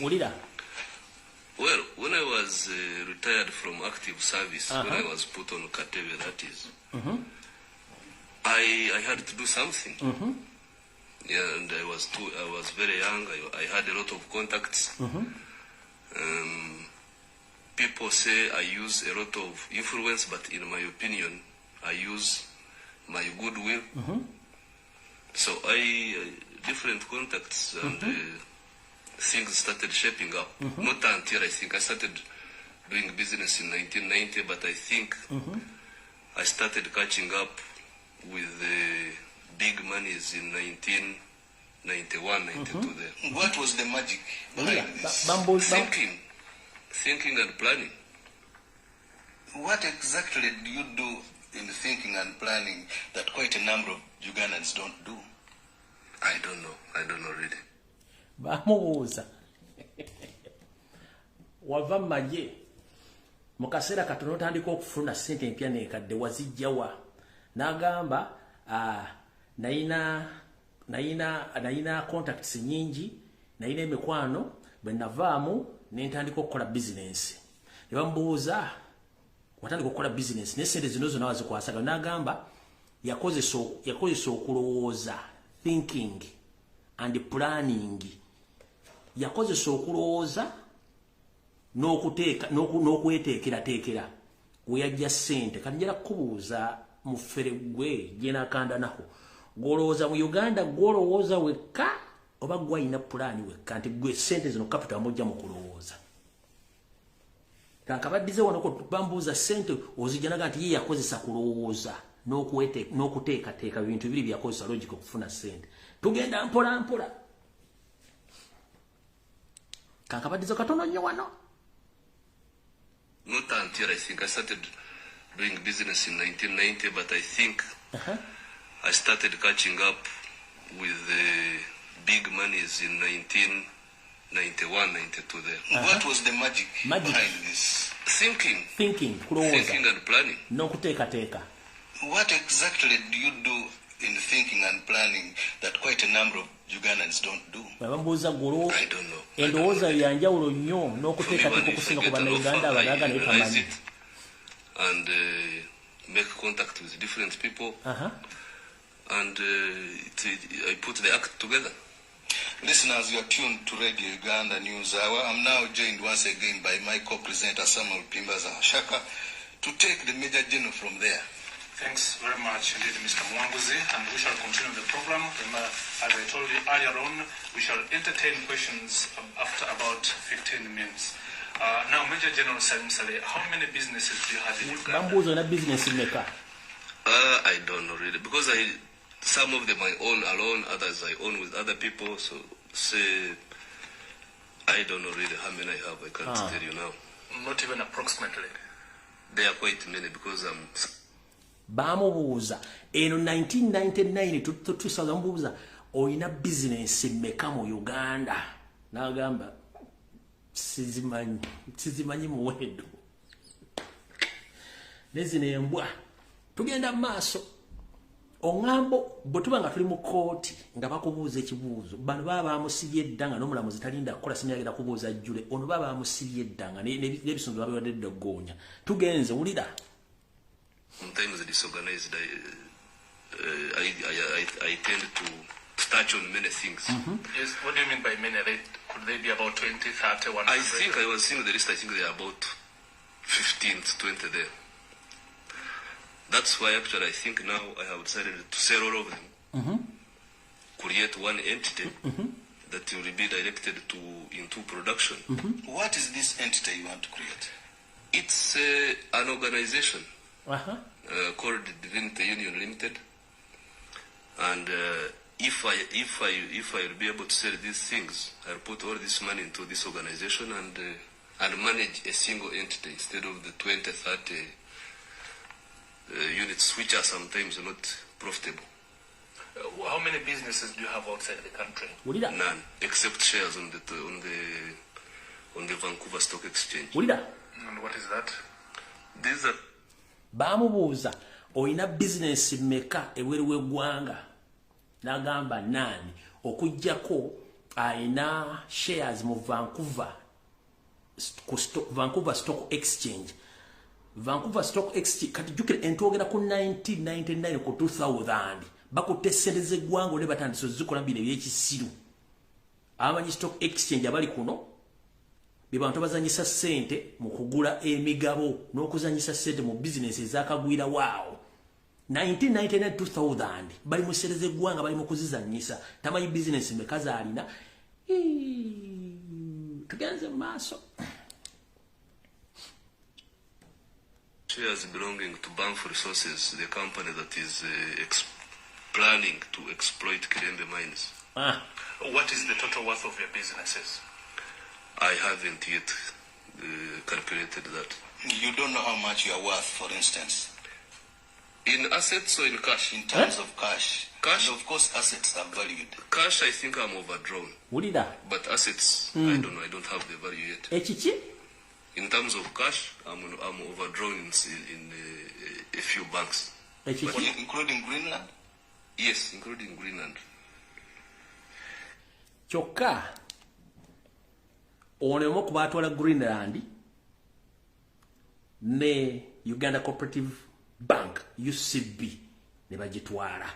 Well, when I was retired from active service, when I was put on Katebe, that is, I had to do something. Yeah, and I was very young. I had a lot of contacts. People say I use a lot of influence, but in my opinion, I use my goodwill. So different contacts and things started shaping up. Not until I think I started doing business in 1990, but I think I started catching up with the big monies in 1991, 92 there. What was the magic behind this? Thinking and planning. What exactly do you do in thinking and planning that quite a number of Ugandans don't do? I don't know really. Bamubuuza wava maje mukasera katono tandika okufuna sente empya nekadde wazijjawa nagamba naina contacts nyingi naina emikwano benavaamu nentandika okukola business ne bamubuuza watandika okukola business ne sente zino zonna wazikwasaga nagamba yakozesa okulowooza thinking and planning yakozesa okulowooza n'okweteekerateekera weyajja ssente kati njala kukubuuza mufere gwe gyenakandanaho gwolowooza mu Uganda gwolowooza wekka oba gwalina pulaani wekka nti gwe ssente zino capital mujja mu kulowooza kankabaddize wano bambuuza ssente ozijjanaga nti ye yakozesa kulowooza n'okuteekateeka bintu bibiri byakozesa logic okufuna ssente tugenda mpola mpola kankabaddizo katono nnyo wano not until I think I started doing business in 1990, but I think I started catching up with the big monies in 1991, 92 there. What was the magic behind this? Thinking and planning. No kuteka. What exactly do you do in thinking and planning that quite a number of Ugandans don't do? I don't know. Endowooza yanjawulo nnyo n'okuteekateeka okusinga ku bannayuganda abagagga naye tamanyi. And make contact with different people. And I put the act together. Listeners, you are tuned to Radio Uganda News Hour. I'm now joined once again by my co-presenter Samuel Pimbaza Shaka to take the Major General from there. Thanks very much indeed, Mr. Mwanguzi, and we shall continue the program. As I told you earlier on, we shall entertain questions after about 15 minutes. Now, Major General Salim Saleh, how many businesses do you have in Uganda? I don't know really, because some of them I own alone, others I own with other people, so say I don't know really how many I have. I can't tell you now. Not even approximately. They are quite many because I'm... Bamubuuza eno 1999 to 2000 mbuuza oyina business mmeka mu Uganda n'agamba sizimanyi muwendo nezino embwa tugenda maaso oŋŋambo bwe tuba nga tuli mu kooti nga bakubuuza ekibuuzo bano baba bamusibye edda nga n'omulamuzi talinda kukola simyagenda kubuuza jjule ono baba bamusibye edda nga n'ebisundu babiwadde ddogoonya tugenze wulira. Sometimes disorganized, I tend to touch on many things. Yes, what do you mean by many? Could they be about 20, 30, 100? I think I was seeing the list, I think they are about 15 to 20 there. That's why actually I think now I have decided to sell all of them, create one entity that will be directed into production. What is this entity you want to create? It's an organization. Called Divinity Union Limited, and if I will be able to sell these things, I'll put all this money into this organization and manage a single entity instead of the 20, 30 units, which are sometimes not profitable. How many businesses do you have outside the country? None, except shares on the Vancouver Stock Exchange. And what is that? These are... Bamubuuza oyina business mmeka ebweru w'eggwanga n'agamba nani okujjako ayina shares mu Vancouver Stock Exchange. Vancouver Stock Exchange kati jukira entwogera ku 1999 ku 2000 bakutte ssente z'eggwanga ne batandise zikola bino eby'ekisiru. Abamanyi Stock Exchange abali kuno bibantu bazanyisa ssente mu kugula emigabo n'okuzanyisa ssente mu business ezakagwira waawo. 1999 2000 bali mu ssente z'eggwanga bali mu kuzizanyisa tamanyi business mekazi alina. Tugenze mu maaso. Shares belonging to Banff Resources, the company that is planning to exploit Kirembe mines. What is the total worth of your businesses? I haven't yet calculated that. You don't know how much you are worth, for instance? In assets or in cash? In terms of cash. Cash? And of course, assets are valued. Cash, I think I'm overdrawn. But assets, I don't know. I don't have the value yet. In terms of cash, I'm overdrawn in a few banks. Including Greenland? Yes, including Greenland. Choka. Onemo kubatwala Greenland ne Uganda Cooperative Bank UCB ne bagitwala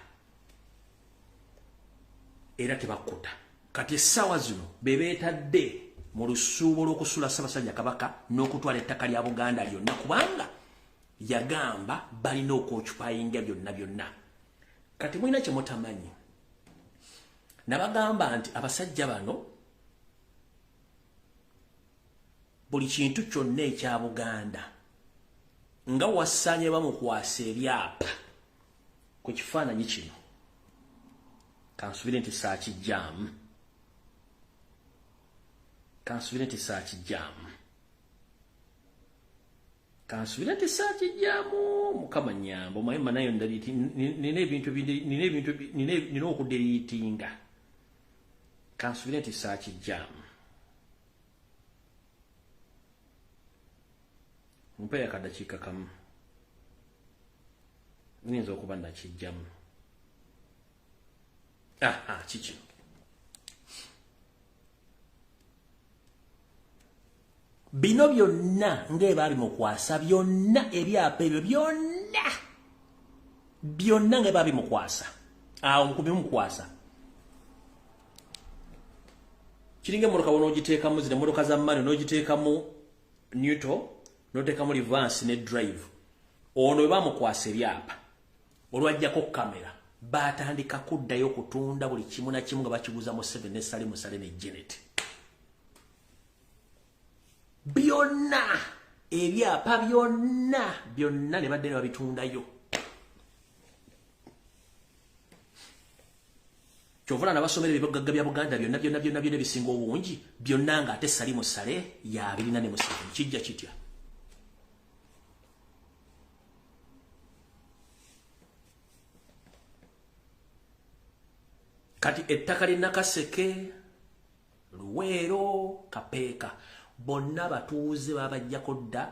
era tebakuta kati sawa zino bebeetadde mu lusuubo lw'okusula Ssaabasajja Kabaka n'okutwala ettaka lya Buganda lyonna kubanga yagamba balina okwocupayinga byonna kati mulina kye mutamanyi nabagamba nti abasajja bano buli kintu kyonna ekya Buganda nga wassanye bamukwasa ebyapa ku kifaananyi kino kansubire nti saakijjaamu kansubira nti saakijjaamu mukama nnyambo mayemba nayo nina okuderiitinga kansubira nti saakijjaamu mpa yakadakiika kamu niyinza okuba nakijjamu kikino bino byonna ng'ebaali mukwasa byonna ebyapa ebyo byonna ng'ebaali mukwasa awo mukubimukwasa kiringa emmotoka wona ogiteekamu zino emmotoka za mani n'ogiteekamu neutral n'oteekamu reverse ne drive ono bwe bamukwasa ebyapa olwajjako kamera baatandika kuddayo okutunda buli kimu na kimu nga bakiguza mu 7 ne Sale Musale ne Janet byonna ebyapa byonna ne badde ne babitundayo kyovula n'abasomera ebibagagga bya Buganda byonna ebisinga obungi byonna nga ate Sale Musale ya 247 kijja kitya kati ettaka lye Nakaseke Luweero Kapeeka bonna batuuze babajjako dda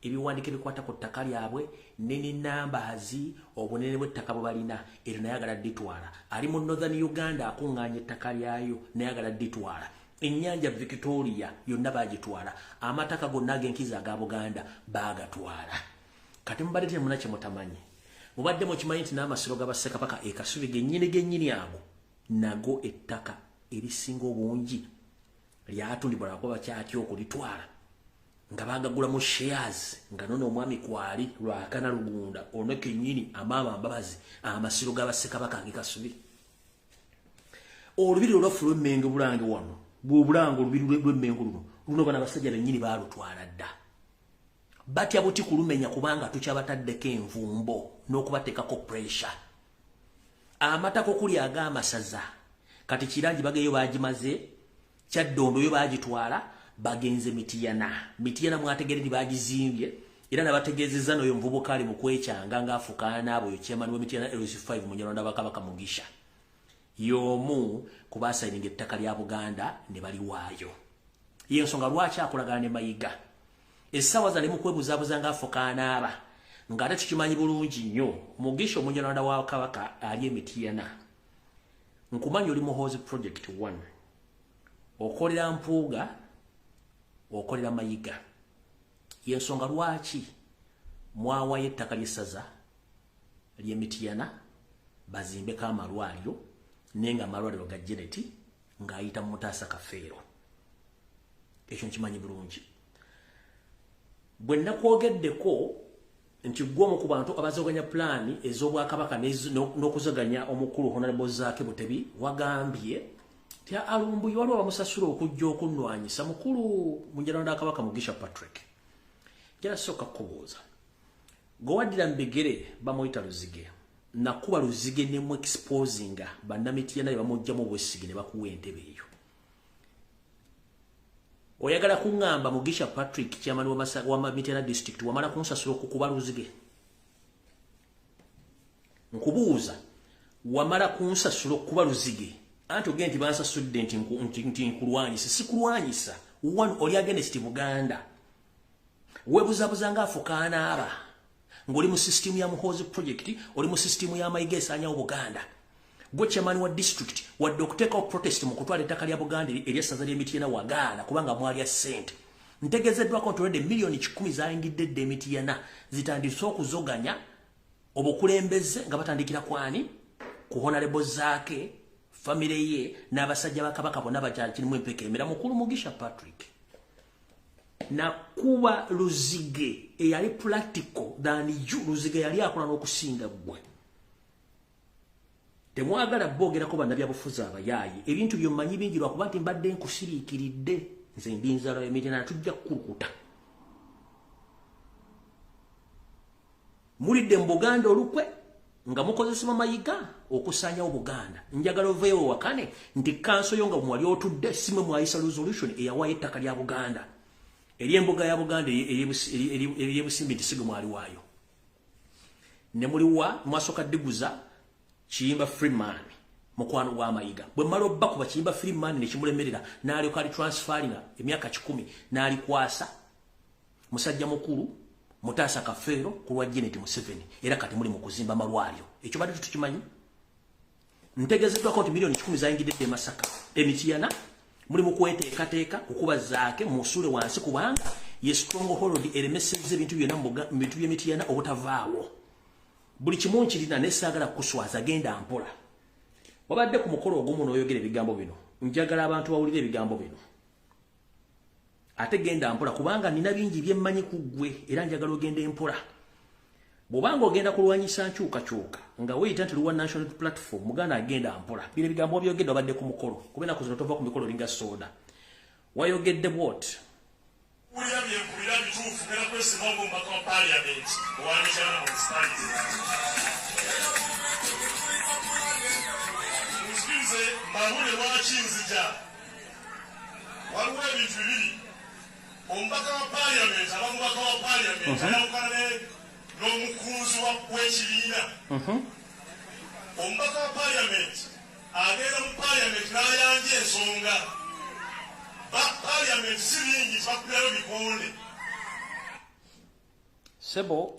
ebiwandiiko ebikwata ku ttaka lyabwe n'ennambaazi obunene bw'ettaka bwe balina era nayagala dditwala ali mu Northern Uganda akuŋŋaanya ettaka lyayo nayagala dditwala ennyanja Victoria yonna baagitwala amataka gonna ag'enkizo aga Buganda baagatwala kati mubadde temuna kye mutamanyi mubadde mukimanyi nti n'amasiro g'Abassekabaka Kasubi gennyini ago nago ettaka erisinga obungi lyatundibwa lwakuba bakyatya okulitwala nga bagagulamu shares nga nono omwami Kwali Lwakana Lugunda ono kennyini amaama Mbabazi amasiro g'Abassekabaka Kasubi olubiri olwafu lw'Emmengo Bulange wano bw'obulanga olubiri lw'Emmengo luno bana basajja bennyini baalutwala dda batya buti kulumenya kubanga tukyabataddeko envumbo n'okubateekako pressure amatako okuli ag'amasaza kati Kirangi bageyo bagimaze Kyaddondo yo bagitwala bagenze Mityana mwategere bagizimbye era nabategeezezza n'oyo muvubuka ali mu kwekyanga ng'afukaana n'abo yo chairman we Mityana LC5 mu Nyalonda Bakabaka Mugisha y'omu ku baasayininga ettaka lya Buganda ne baliwaayo y'ensonga lwaki akolagana ne Mayiga essaawa zali mu kwebuzaabuza ng'afukaana aba ng'ate tukimanyi bulungi nnyo Mugisha Omunyalonda wa Kabaka ali Mityana nkumanyi oli Muhoozi Project 1 okolera Mpuuga okolera Mayiga y'ensonga lwaki mwawayo ettaka ly'essaza ly'e Mityana bazimbeko amalwaliro nenga amalwaliro ga Janet ng'ayita mu Mutaasa Kafeero ekyo nkimanyi bulungi bwe nakwogeddeko nti gwomu ku bantu abazoganya plani ez'Obwakabaka n'okuzoganya omukulu Honorable Zaake Butebi wagambye ti Lumbuye waliwo bamusasula okujja okunnwanyisa mukulu Munyalonda Kabaka Mugisha Patrick jala soka kubuuza gowaddira mbegere bamuyita Luzige nakuba Luzige ne mu exposinga bannamityana ne bamujjamu obwesige ne bakuwa entebe eyo oyagala kuŋŋamba Mugisha Patrick chairman wa Mityana district wamala kunsasula okukuba Luzige nkubuuza wamala kunsasula okukuba Luzige anti ogenda nti bansasudde nti nkulwanyisa sikulwanyisa one oli against Buganda webuzabuza ng'afukaana aba ng'oli mu system ya Muhoozi Project oli mu system ya Mayiga esaanyawo Buganda gwe chairman wa district wadde okuteekawo protest mu kutwala ettaka lya Buganda ery'essaza ly'e Mityana wagaana kubanga mwalya ssente ntegeezeddwako nti olwedde miliyoni 10 zayingidde dde Mityana zitandise okuzoganya obukulembeze nga batandikira kwani ku Honorable Zaake famire ye n'abasajja ba Kabaka bonna bakyakirimu empekemera mukulu Mugisha Patrick na kuba Luzige eyali practical than you Luzige yali akola n'okusinga gwe temwagala boogerako bannabyabufuzi abayaayi ebintu byommanyi bingi lwakuba nti mbadde nkusiriikiridde nze mbinzalo y'Emityana tujja kukukuta mulidde mu Buganda olukwe nga mukozesema Mayiga okusaanyawo Buganda njagala oveewo wakane nti kanso yo nga mwali otudde simwe mwayisa resolution eyawaayo ettaka lya Buganda eri embuga ya Buganda eri Busimbi Ntisigo mwali waayo ne muliwa mwasoka diguza Kiyimba Freeman mukwano gwa Mayiga bwe malo bakuba Kiyimba Freeman ne kimulemerera n'ali kali transferinga emyaka 10 n'ali kwasa musajja mukuru Mutasa Kafero kulwa Janet Museveni era kati muli mu kuzimba malwalyo ekyo bali tukimanyi ntegezeddwa konti milioni 10 zayingidde Masaka Emitiyana muli mu kweteekateeka kukuba zaake musule wansi kubanga ye stronghold elemeseze bintu byonna mu bintu by'Emitiyana obutavaawo buli kimu kirina n'essaagala kuswaza agenda mpola wabadde ku mukolo ogumu n'oyogera ebigambo bino njagala abantu bawulire ebigambo bino ate genda mpola kubanga nina bingi byemmanyi ku ggwe era njagala ogenda empola bw'obanga ogenda kulwanyisa nkyukakyuka nga weyita nti luwa national platform muganda agenda mpola bino ebigambo byogedde obadde ku mukolo kubena kuzino tova ku mikolo linga soda wayogedde bwot Kubira bituufu gera kwesiba omubaka wa parliament owandikyala mu standi musikirize mbabule lwaki nzija waliwo ebintu bibiri omubaka wa parliament abamubaka wa parliament ayawukana n'omukunzi w'ekibiina omubaka wa parliament agenda mu parliament n'ayanja ensonga parliament siringi bakulayo bikonde sebo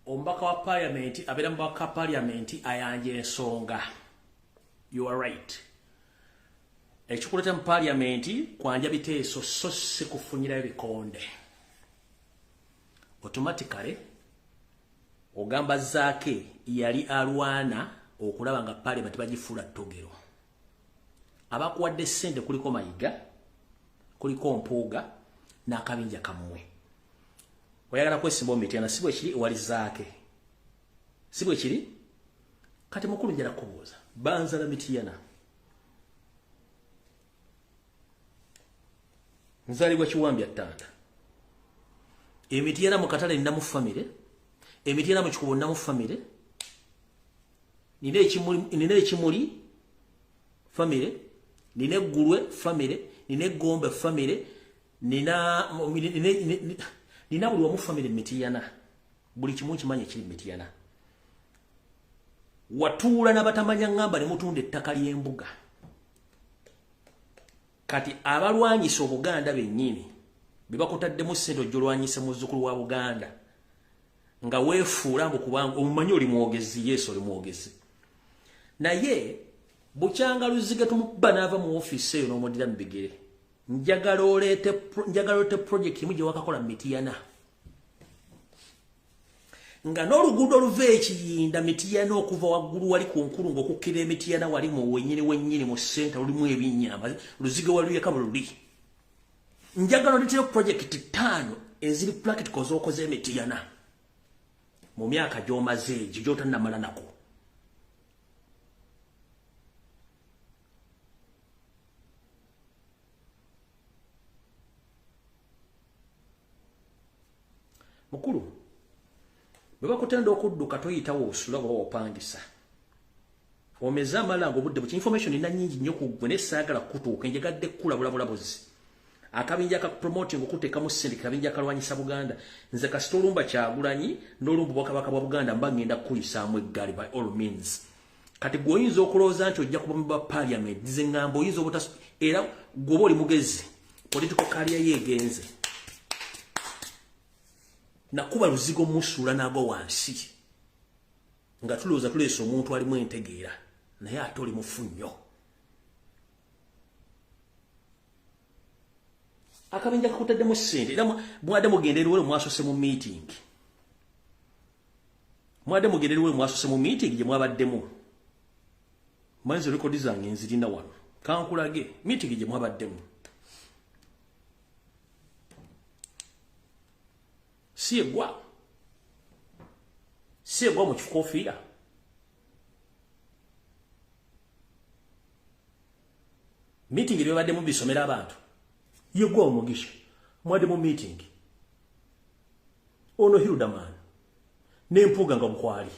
omubaka wa parliament abeera mubaka wa parliament ayanja ensonga you are right ekikuleta mu parliament kwanja biteeso so si kufunyirayo bikonde automatically ogamba zaake yali alwana okulaba nga parliament bagifuula ttogero abakuwadde ssente kuliko Mayiga kuliko Mpuuga n'akabinja kamwe oyagala kwesimba Omutyana si bwe kiri wali zaake si bwe kiri kati mukulu njala kubuuza banzala Mityana nzalibwa Kiwambya Ttanda Emityana mu katale nnamu famire Emityana mu kikubo nnamu famire nina ekimuli famire nina eggulwe famire nina eggombe famire nina buli wamu famire Mityana buli kimu kimanyi ekiri Mityana watuula n'abatamanya ngamba ne mutunda ettaka ly'embuga kati abalwanyisa Obuganda bennyini bebakutaddemu ssente ojjolwanyise muzzukulu wa Buganda nga weefuula kubanga omumanyi oli mwogezi Yesu oli mwogezi naye bukyanga Luziga tumubba n'ava mu ofiisi eyo n'omudira mu bigere njagala oleete project imu gye wakakola Mityana nga n'oluguudo oluva Ekiyinda Mityana okuva waggulu wali ku nkulungo okukkira Mityana wali mu wennyini mu ssenta lulimu ebinnyamba Luziga waluyeka luli njagala oleetera project 5 eziri practical z'okoze Mityana mu myaka gy'omaze egyo gy'otannamala nako mukulu bwe bakutenda okudduka toyitawo osula oba opangisa omeza amalanga obudde buki information ina nyingi nnyo ku ggwe n'essaagala kutuuka enjegadde kulabulabulabuzi akabinja ka promoting okuteekamu ssente kabinja kalwanyisa Buganda nze kasita olumba Kyagulanyi n'olumba Bwakabaka bwa Buganda mba ngenda kuyisaamu eggaali by all means kati gwe oyinza okulowooza nti ojja kuba mu ba parliament nze ngamba oyinza obutasu era gwoba oli mugezi political career yeegenze nakuba Luziga omusuula n'agwa wansi nga tulowooza tuleesa omuntu alimu entegeera naye ate oli mufu nnyo akabinja kakutaddemu ssente era mwadde mugenda eriwere mwasose mu meeting gye mwabaddemu manzi rekodi zange nzirina wano kankulage meeting gye mwabaddemu si egwa mu kikofiira meeting gye babaddemu bisomera abantu yegwa omugisha mwade mu meeting ono Hildaman n'Empuuga nga bukwali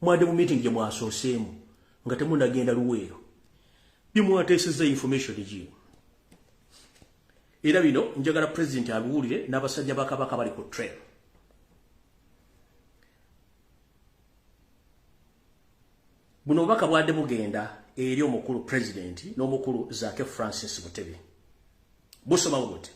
mwade mu meeting gye mwasoseemu nga temunagenda Luweero bimwateeseza information egiyo era bino njagala president abiwulire n'abasajja ba Kabaka bali ku trail. Buno baka bwadde bugenda eri omukulu president n'omukulu Zake Francis Mutebi. Busoma buti.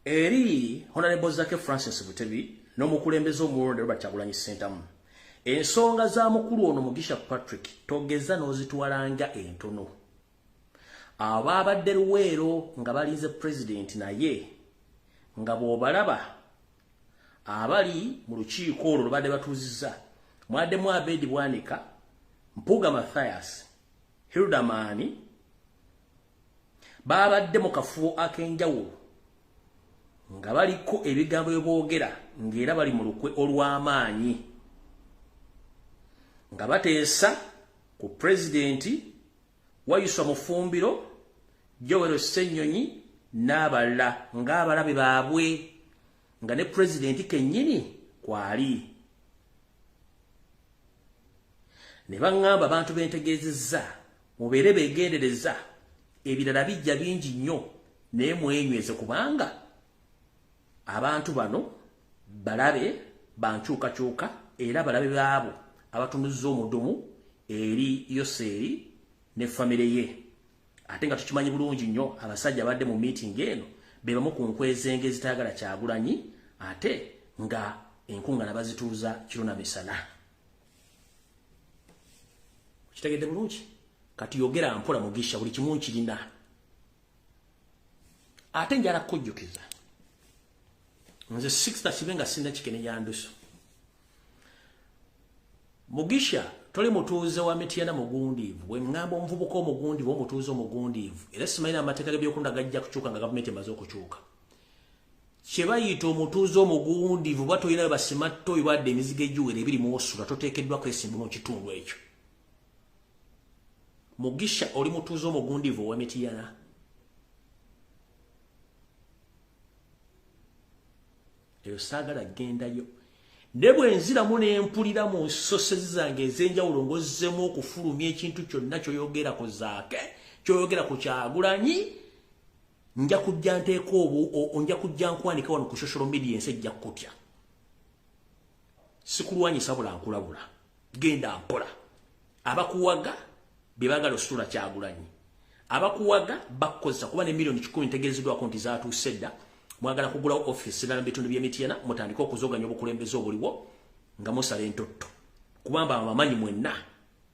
Eri Honorable Zake Francis Mutebi n'omukulembeze omulonde Robert Kyagulanyi Ssentamu. Ensonga za mukulu ono Mugisha Patrick togeza n'ozitwalanga entono. Ababadde Luweero nga balinze president naye nga bw'obalaba abali mu lukiiko olwo badde batuuzizza mwaddemu Abedi Bwanika, Mpuga Mathias, Hilda Maani babadde mu kafubo ak'enjawulo nga baliko ebigambo by'oboogera ng'era bali mu lukwe olw'amaanyi nga bateesa ku presidenti Wayuswa Mufumbiro, Joel Ssenyonyi n'abalala ng'abalabe baabwe nga ne presidenti kennyini kwali. Ne baŋŋamba abantu bentegeezezza mubeere beegendereza ebirala bijja bingi nnyo naye mwenyweze kubanga abantu bano balabe bankyukakyuka era balabe baabo abatunuzza omudumu eri Yoseeri ne famire ye. Ate nga tukimanyi bulungi nnyo abasajja badde mu meeting eno be bamu ku nkwezenge zitayagala Kyagulanyi ate nga enkunga bazituuza kiro na misana. Kitegedde bulungi kati yogera mpola Mugisha buli kimu nkirina. Ate njala kujjukiza nze 6 kibenga sinna kikene yanduso. Mugisha toli mutuuze wa Mityana mugundiivu bwe ngamba omuvubuka omugundiivu omutuuze omugundiivu era simanyi amateeka g'ebyokulonda gajja kukyuka nga gavumenti emaze okukyuka. Kye bayita omutuuze omugundiivu batoyinayo basimattoyi badde emizigo egiwera ebiri mu osula toteekeddwa kwesimba mu kitundu ekyo. Mugisha oli mutuuze omugundiivu owa Mityana. Eyo saagala gendayo. Ne bwe nziramu ne mpulira mu nsosezi zange ez'enjawulo ng'ozzemu okufulumya ekintu kyonna ky'oyogera ku Zaake, ky'oyogera ku Kyagulanyi, nja kujja nteeka nja kujja nkwanika wano ku social media ensi ejja kutya. Sikulwanyisa bula nkulabula. Genda mpola. Abakuwaga bye baagala ositula Kyagulanyi. Abakuwaga bakozesa kuba ne milioni 10 ntegeezeddwako nti zaatuuse dda. Mwagala kugulawo office na bitundu bya Mityana mutandika okuzoganya obukulembeze obuliwo nga musala entotto kubamba abamanyi mwenna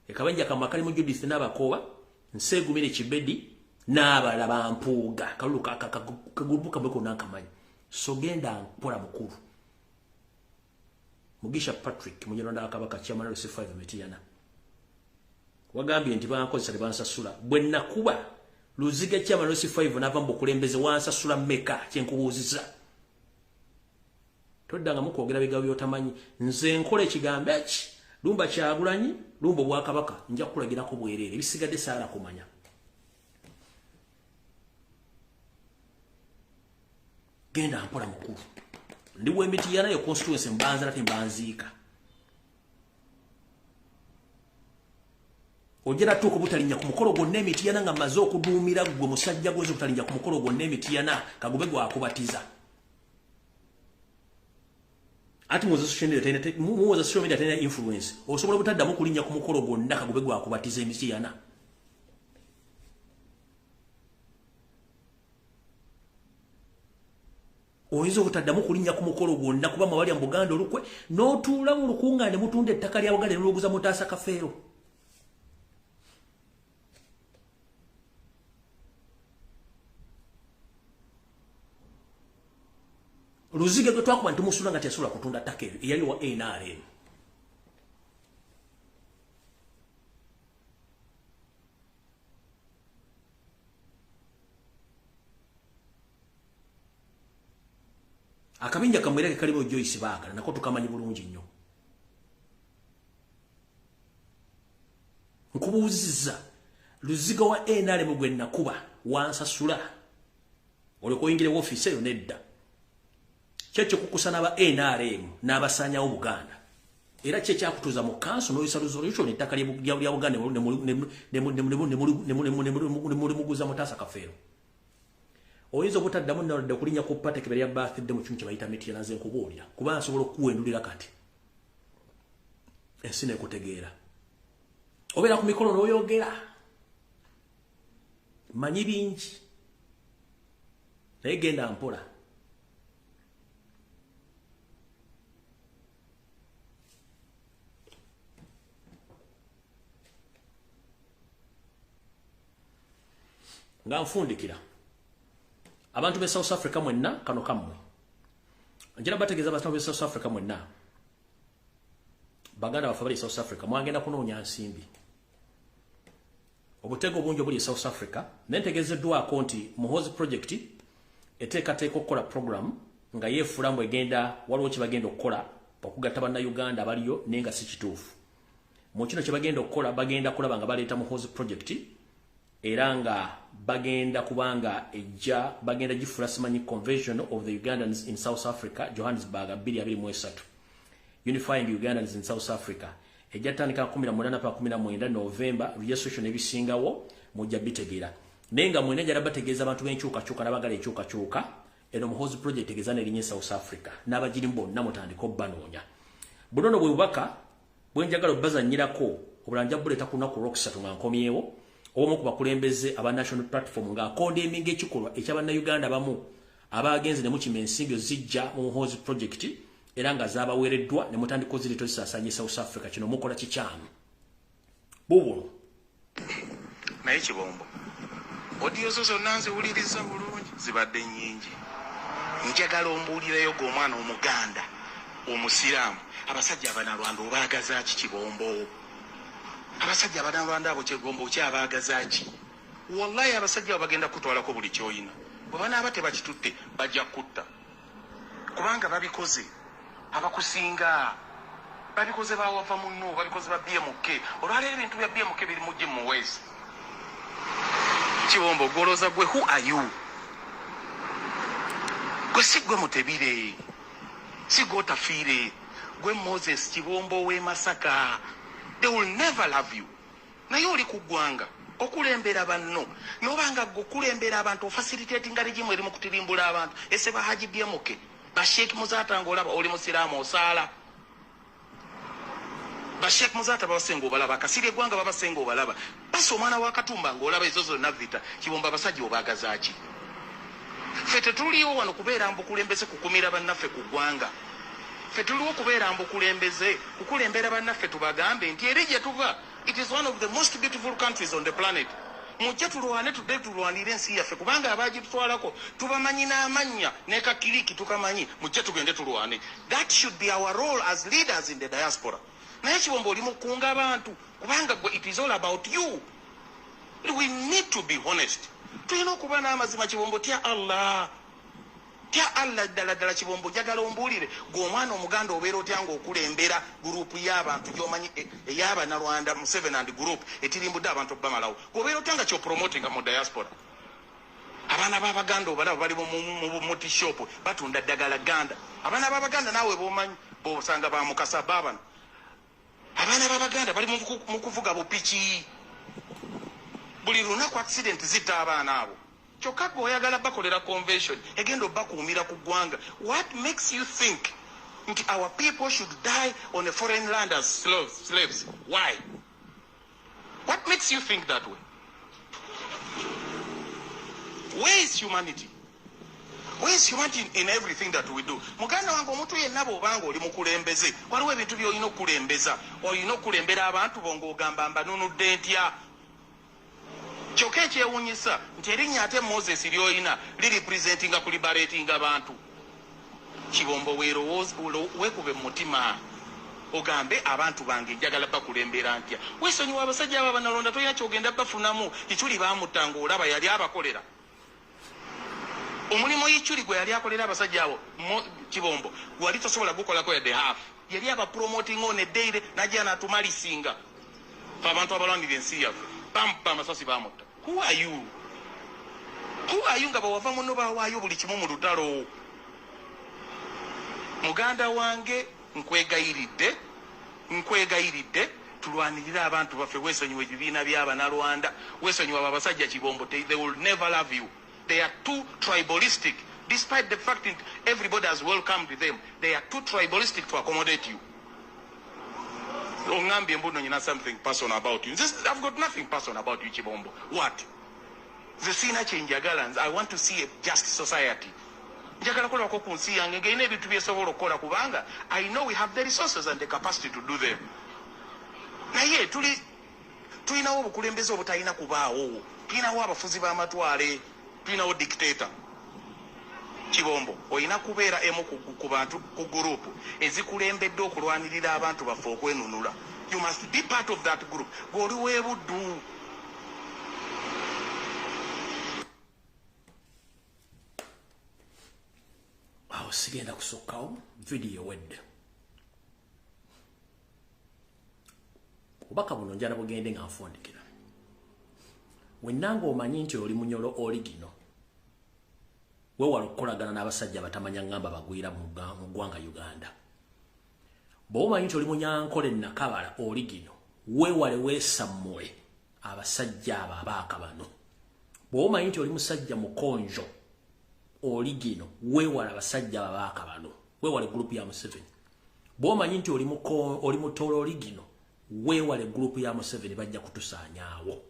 ekabanja kamakali mu Judith n'abakooba Nsegumire Kibedi n'abalaba Mpuuga kalulu kagulubuka bweko nankamanyi so genda mpola mukulu Mugisha Patrick munyalonda akabaka chairman of C5 Mityana wagambye nti bankozesa ne bansasula bwe nakuba Luziga chairman of C5 n'ava mu bukulembeze wansasula mmeka kyenkubuuziza. Toddanga mu kwogera bigambo by'otamanyi nze nkola ekigambo eki lumba Kyagulanyi lumba Obwakabaka nja kukulagirako bwereere ebisigadde saala kumanya. Genda mpola mukulu. Ndi bwe Mityana yo constituency mbanza nate mbanziika. Ojera tuko butalinya ku mukolo gonna Mityana nga maze okuduumira gwe musajja gwozo butalinya ku mukolo gonna Mityana kagube gwa akubatiza. Ati muzo social media tena influence. Osobola butaddamu kulinya ku mukolo gonna kagube gwa akubatiza Mityana. Oyinza butaddamu kulinya ku mukolo gonna kuba mawali mu Buganda olukwe n'otuula mu lukungaane mutunda ettaka lya Buganda n'oluguza Mutaasa Kafeero. Luziga gwe twakuba nti musula nga tyasula kutunda ttaka eryo eyali wa NRM. Akabinja kamwereke kalimu Joyce baagala nako tukamanyi bulungi nnyo. Nkubuuzizza luziga wa NRM gwe nakuba wansasula oleko oyingire mu office eyo nedda. Kyekyo kukusana ba NRM n'abasanyawo Buganda. era kye kyakutuuza mu kanso n'oyisa resolution ettaka lya Buganda ne muguza Mutaasa Kafeero. Oyinza obutaddamu nnalwadde okulinnya ku patekebera ya birthday mu kimu kye bayita miti yanaze nkubuulira kuba nsobola okuwendulira kati ensi neekutegeera obeera ku mikolo n'oyogera manyi bingi naye genda mpola. Nga nfundikira abantu be South Africa mwenna kano kamwe njira bategeeza abantu be South Africa mwenna baganda bafa bali South Africa mwagenda kunoonya nsimbi obutego bungi obuli South Africa nentegezeddwako nti Muhoozi project eteekateeka okukola program nga yeefulambu egenda waliwo kye bagenda okukola okugatta bannayuganda abaliyo naye nga si kituufu. Mu kino kye bagenda okukola bagenda kulaba nga baleeta Muhoozi project era nga bagenda kubanga ejja bagenda gifula simanyi convention of the Ugandans in South Africa Johannesburg 2023 unifying Ugandans in South Africa ejja tandika 18 November registration ebisingawo mujja bitegeera nenga mwene jara bategeeza abantu b'enkyukakyuka n'abagala enkyukakyuka eno Muhoozi project egeza n'erinnya South Africa n'abagiri bonna mutandika banoonya bunono bwe bubaka bwenjagala bazannyirako obulanja buleta ku lunaku olwokusatu nga nkomyewo omu ku bakulembeze aba national platform nga condemning ekikolwa eky'abannayuganda bamu abagenze ne mukima ensimbi zijja mu Muhoozi project era nga zaabaweereddwa ne mutandika zirito zisaasanye South Africa kino mukola kikyamu bubuno naye Kibombo audio zo zonna nziwuliriza bulungi zibadde nnyingi njagala ombuulirayo gw'omwana omuganda omusiraamu abasajja abanalwanda obaagaza ki Kibombo abasajja abanalwanda abo Kigombo kyabaagaza ki wallahi abasajja bagenda kutwalako buli kyoyina bwe banaaba tebakitutte bajja kutta kubanga babikoze abakusinga babikoze bawava munno babikoze ba BMK olwaleero ebintu bya BMK biri mujje mu West Kibombo goloza gwe who are you gwe sigwe Mutebire sigwe Otafiire gwe Moses Kibombo we Masaka they will never love you naye oli ku ggwanga okulembera banno nobanga gokulembera abantu facilitating regimu eri mu kutirimbula abantu ese ba Haji BMK ba Sheikh Muzata ngolaba oli musiraamu osaala ba Sheikh Muzata babasengo balaba kasire gwanga babasengo balaba basi omwana wa Katumba ngolaba ezozo na vita Kibomba basajja obagazaaki fete tuliwo wano kubeera mbukulembeze kukumira bannaffe ku ggwanga fete tuliwo kubeera mbukulembeze kukulembera bannaffe tubagambe nti eri gye tuva it is one of the most beautiful countries on the planet mujja tulwane tudde tulwanire ensi yaffe kubanga abagitwalako tubamanyi n'amannya nekakiriki tukamanyi mujja tugende tulwane that should be our role as leaders in the diaspora naye Kibombo oli mukunga abantu kubanga it is all about you we need to be honest tulina okuba n'amazima Kibombo tya Allah ddala Kibombo jagala ombuulire gw'omwana omuganda obeera otya ng'okulembera gurupu y'abantu gy'omanyi ey'abanalwanda mu 7 and group etirimbudde abantu bamalawo gw'obeera otya nga kyopromotinga mu diaspora abaana b'Abaganda obalaba bali mu multishop batunda ddagala Ganda abaana b'Abaganda naawe b'omanyi b'osanga ba Mukasa baabano abaana b'Abaganda bali mu kuvuga bupiki buli lunaku accident zitta abaana abo kyokka oyagala bakolera convention egenda bakuumira ku ggwanga what makes you think nti our people should die on a foreign land as slaves why what makes you think that way where is humanity in everything that we do muganda wange omuntu yenna bw'obanga oli mukulembeze waliwo ebintu by'olina okulembeza olina okulembera abantu bonga ogamba mbanunudde ntya kyokka ekyewuunyisa nti erinnya ate Moses ly'olina liripresentinga kulibaratinga abantu Kibombo weekube mu mutima ogambe abantu bange njagala bakulembera ntya weesonyiwa abasajja abo abanalonda tolina kyogenda bafunamu Ichuli baamutta ng'olaba yali abakolera omulimu Ichuli gwe yali akolera abasajja abo Kibombo wali tosobola gukolako yadde half yali abapromoting on a daily najja n'atumalisinga abantu abalwanira ensi yaffe bampa amasasi baamutta who are you nga bawava muno bawaayo buli kimu mu lutalo muganda wange nkwegayiridde nkwegayiridde tulwanirira abantu baffe weesonyiwa ebibiina by'abanalwanda weesonyiwa abasajja kibombo they will never love you. They are too tribalistic. Despite the fact that everybody has welcomed them, they are too tribalistic to accommodate you. Something personal about you. I've got nothing personal about you, Chibombo. What? The sina change galans. I want to see a just society. I know we have the resources and the capacity to do them. Naye tulina obukulembeze obutalina kubaawo. Tulinawo abafuzi b'amatwale. Tulinawo dictator. Chibombo oyina kubeera emu ku bantu ku group ezikulembedde okulwanirira abantu baffe okwenunula. You must be part of that group. Goli weebuddu. Awo sigenda kusookawo video wedde. Obubaka buno njala bugende nga nfundikira. Wennanga omanyi nti oli munyolo oligino. Wewala okukolagana n'abasajja batamanya ngamba bagwira mu ggwanga Uganda. Bw'omanyi nti oli munyankole nakabala oligino, weewale weesammule abasajja abo abaaka bano. Bw'omanyi nti oli musajja mukonjo oligino, weewale abasajja abaaka bano. Weewale group ya Museveni. Bw'omanyi nti oli mutoolo oligino, weewale group ya Museveni bajja kutusaanyaawo.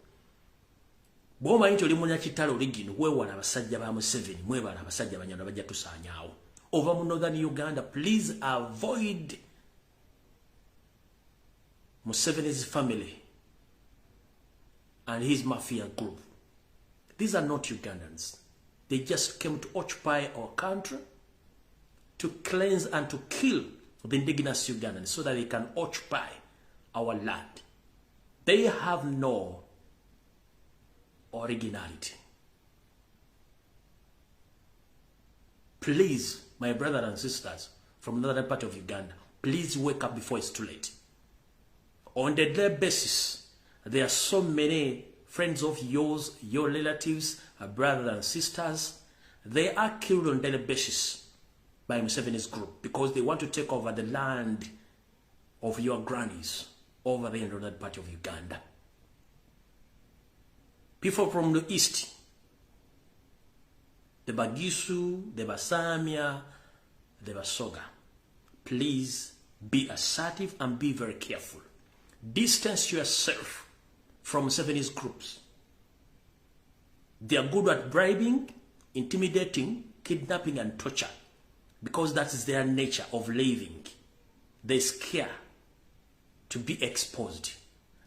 Bw'omanyi nti oli munyakitale oligino, weewala abasajja ba Museveni, mwebala abasajja banyana bajja tusaanyaawo. Over mu Northern Uganda, please avoid Museveni's family and his mafia group. These are not Ugandans. They just came to occupy our country, to cleanse and to kill the indigenous Ugandans so that they can occupy our land. They have no originality. Please, my brothers and sisters from another part of Uganda, please wake up before it's too late. On the daily basis, there are so many friends of yours, your relatives, brothers and sisters, they are killed on a daily basis by Museveni's group because they want to take over the land of your grannies over there in another part of Uganda. People from the east, the Bagisu, the Basamia, the Basoga, please be assertive and be very careful. Distance yourself from Museveni's groups. They are good at bribing, intimidating, kidnapping and torture because that is their nature of living. They scare to be exposed.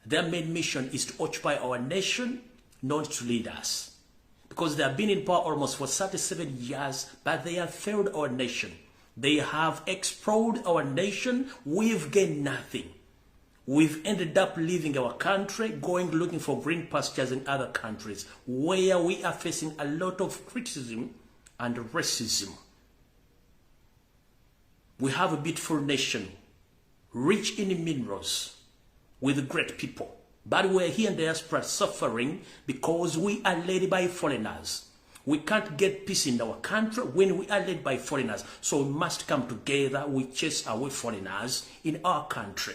Their main mission is to occupy our nation, not to lead us. Because they have been in power almost for 37 years, but they have failed our nation. They have explored our nation. We've gained nothing. We've ended up leaving our country, going looking for green pastures in other countries, where we are facing a lot of criticism and racism. We have a beautiful nation, rich in minerals, with great people. But we're here in the diaspora suffering because we are led by foreigners. We can't get peace in our country when we are led by foreigners. So we must come together. We chase away foreigners in our country.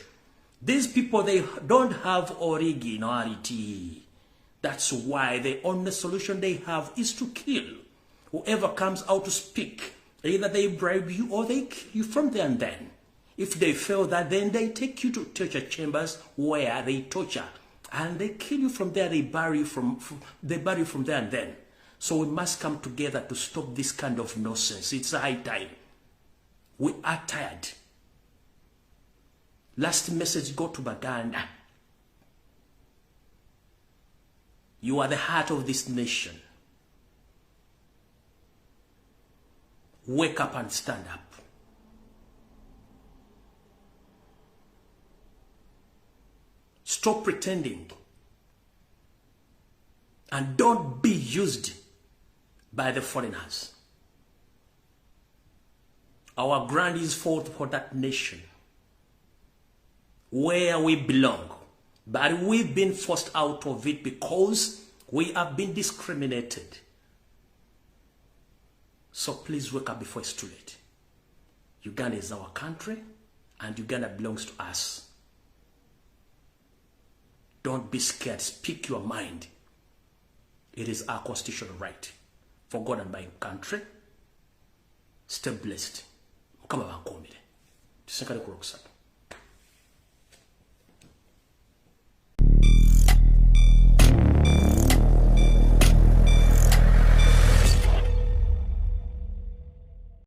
These people, they don't have originality. That's why the only solution they have is to kill whoever comes out to speak. Either they bribe you or they kill you from there and then. If they fail that, then they take you to torture chambers where they torture. And they kill you from there, they bury you from there and then. So we must come together to stop this kind of nonsense. It's high time. We are tired. Last message go to Baganda. You are the heart of this nation. Wake up and stand up. Stop pretending. And don't be used by the foreigners. Our grandees fought for that nation where we belong. But we've been forced out of it because we have been discriminated. So please wake up before it's too late. Uganda is our country and Uganda belongs to us. Don't be scared. Speak your mind. It is our constitutional right. For God and my country. Stay blessed. Mukama bankomire. Tusenkale ku Lwokusatu.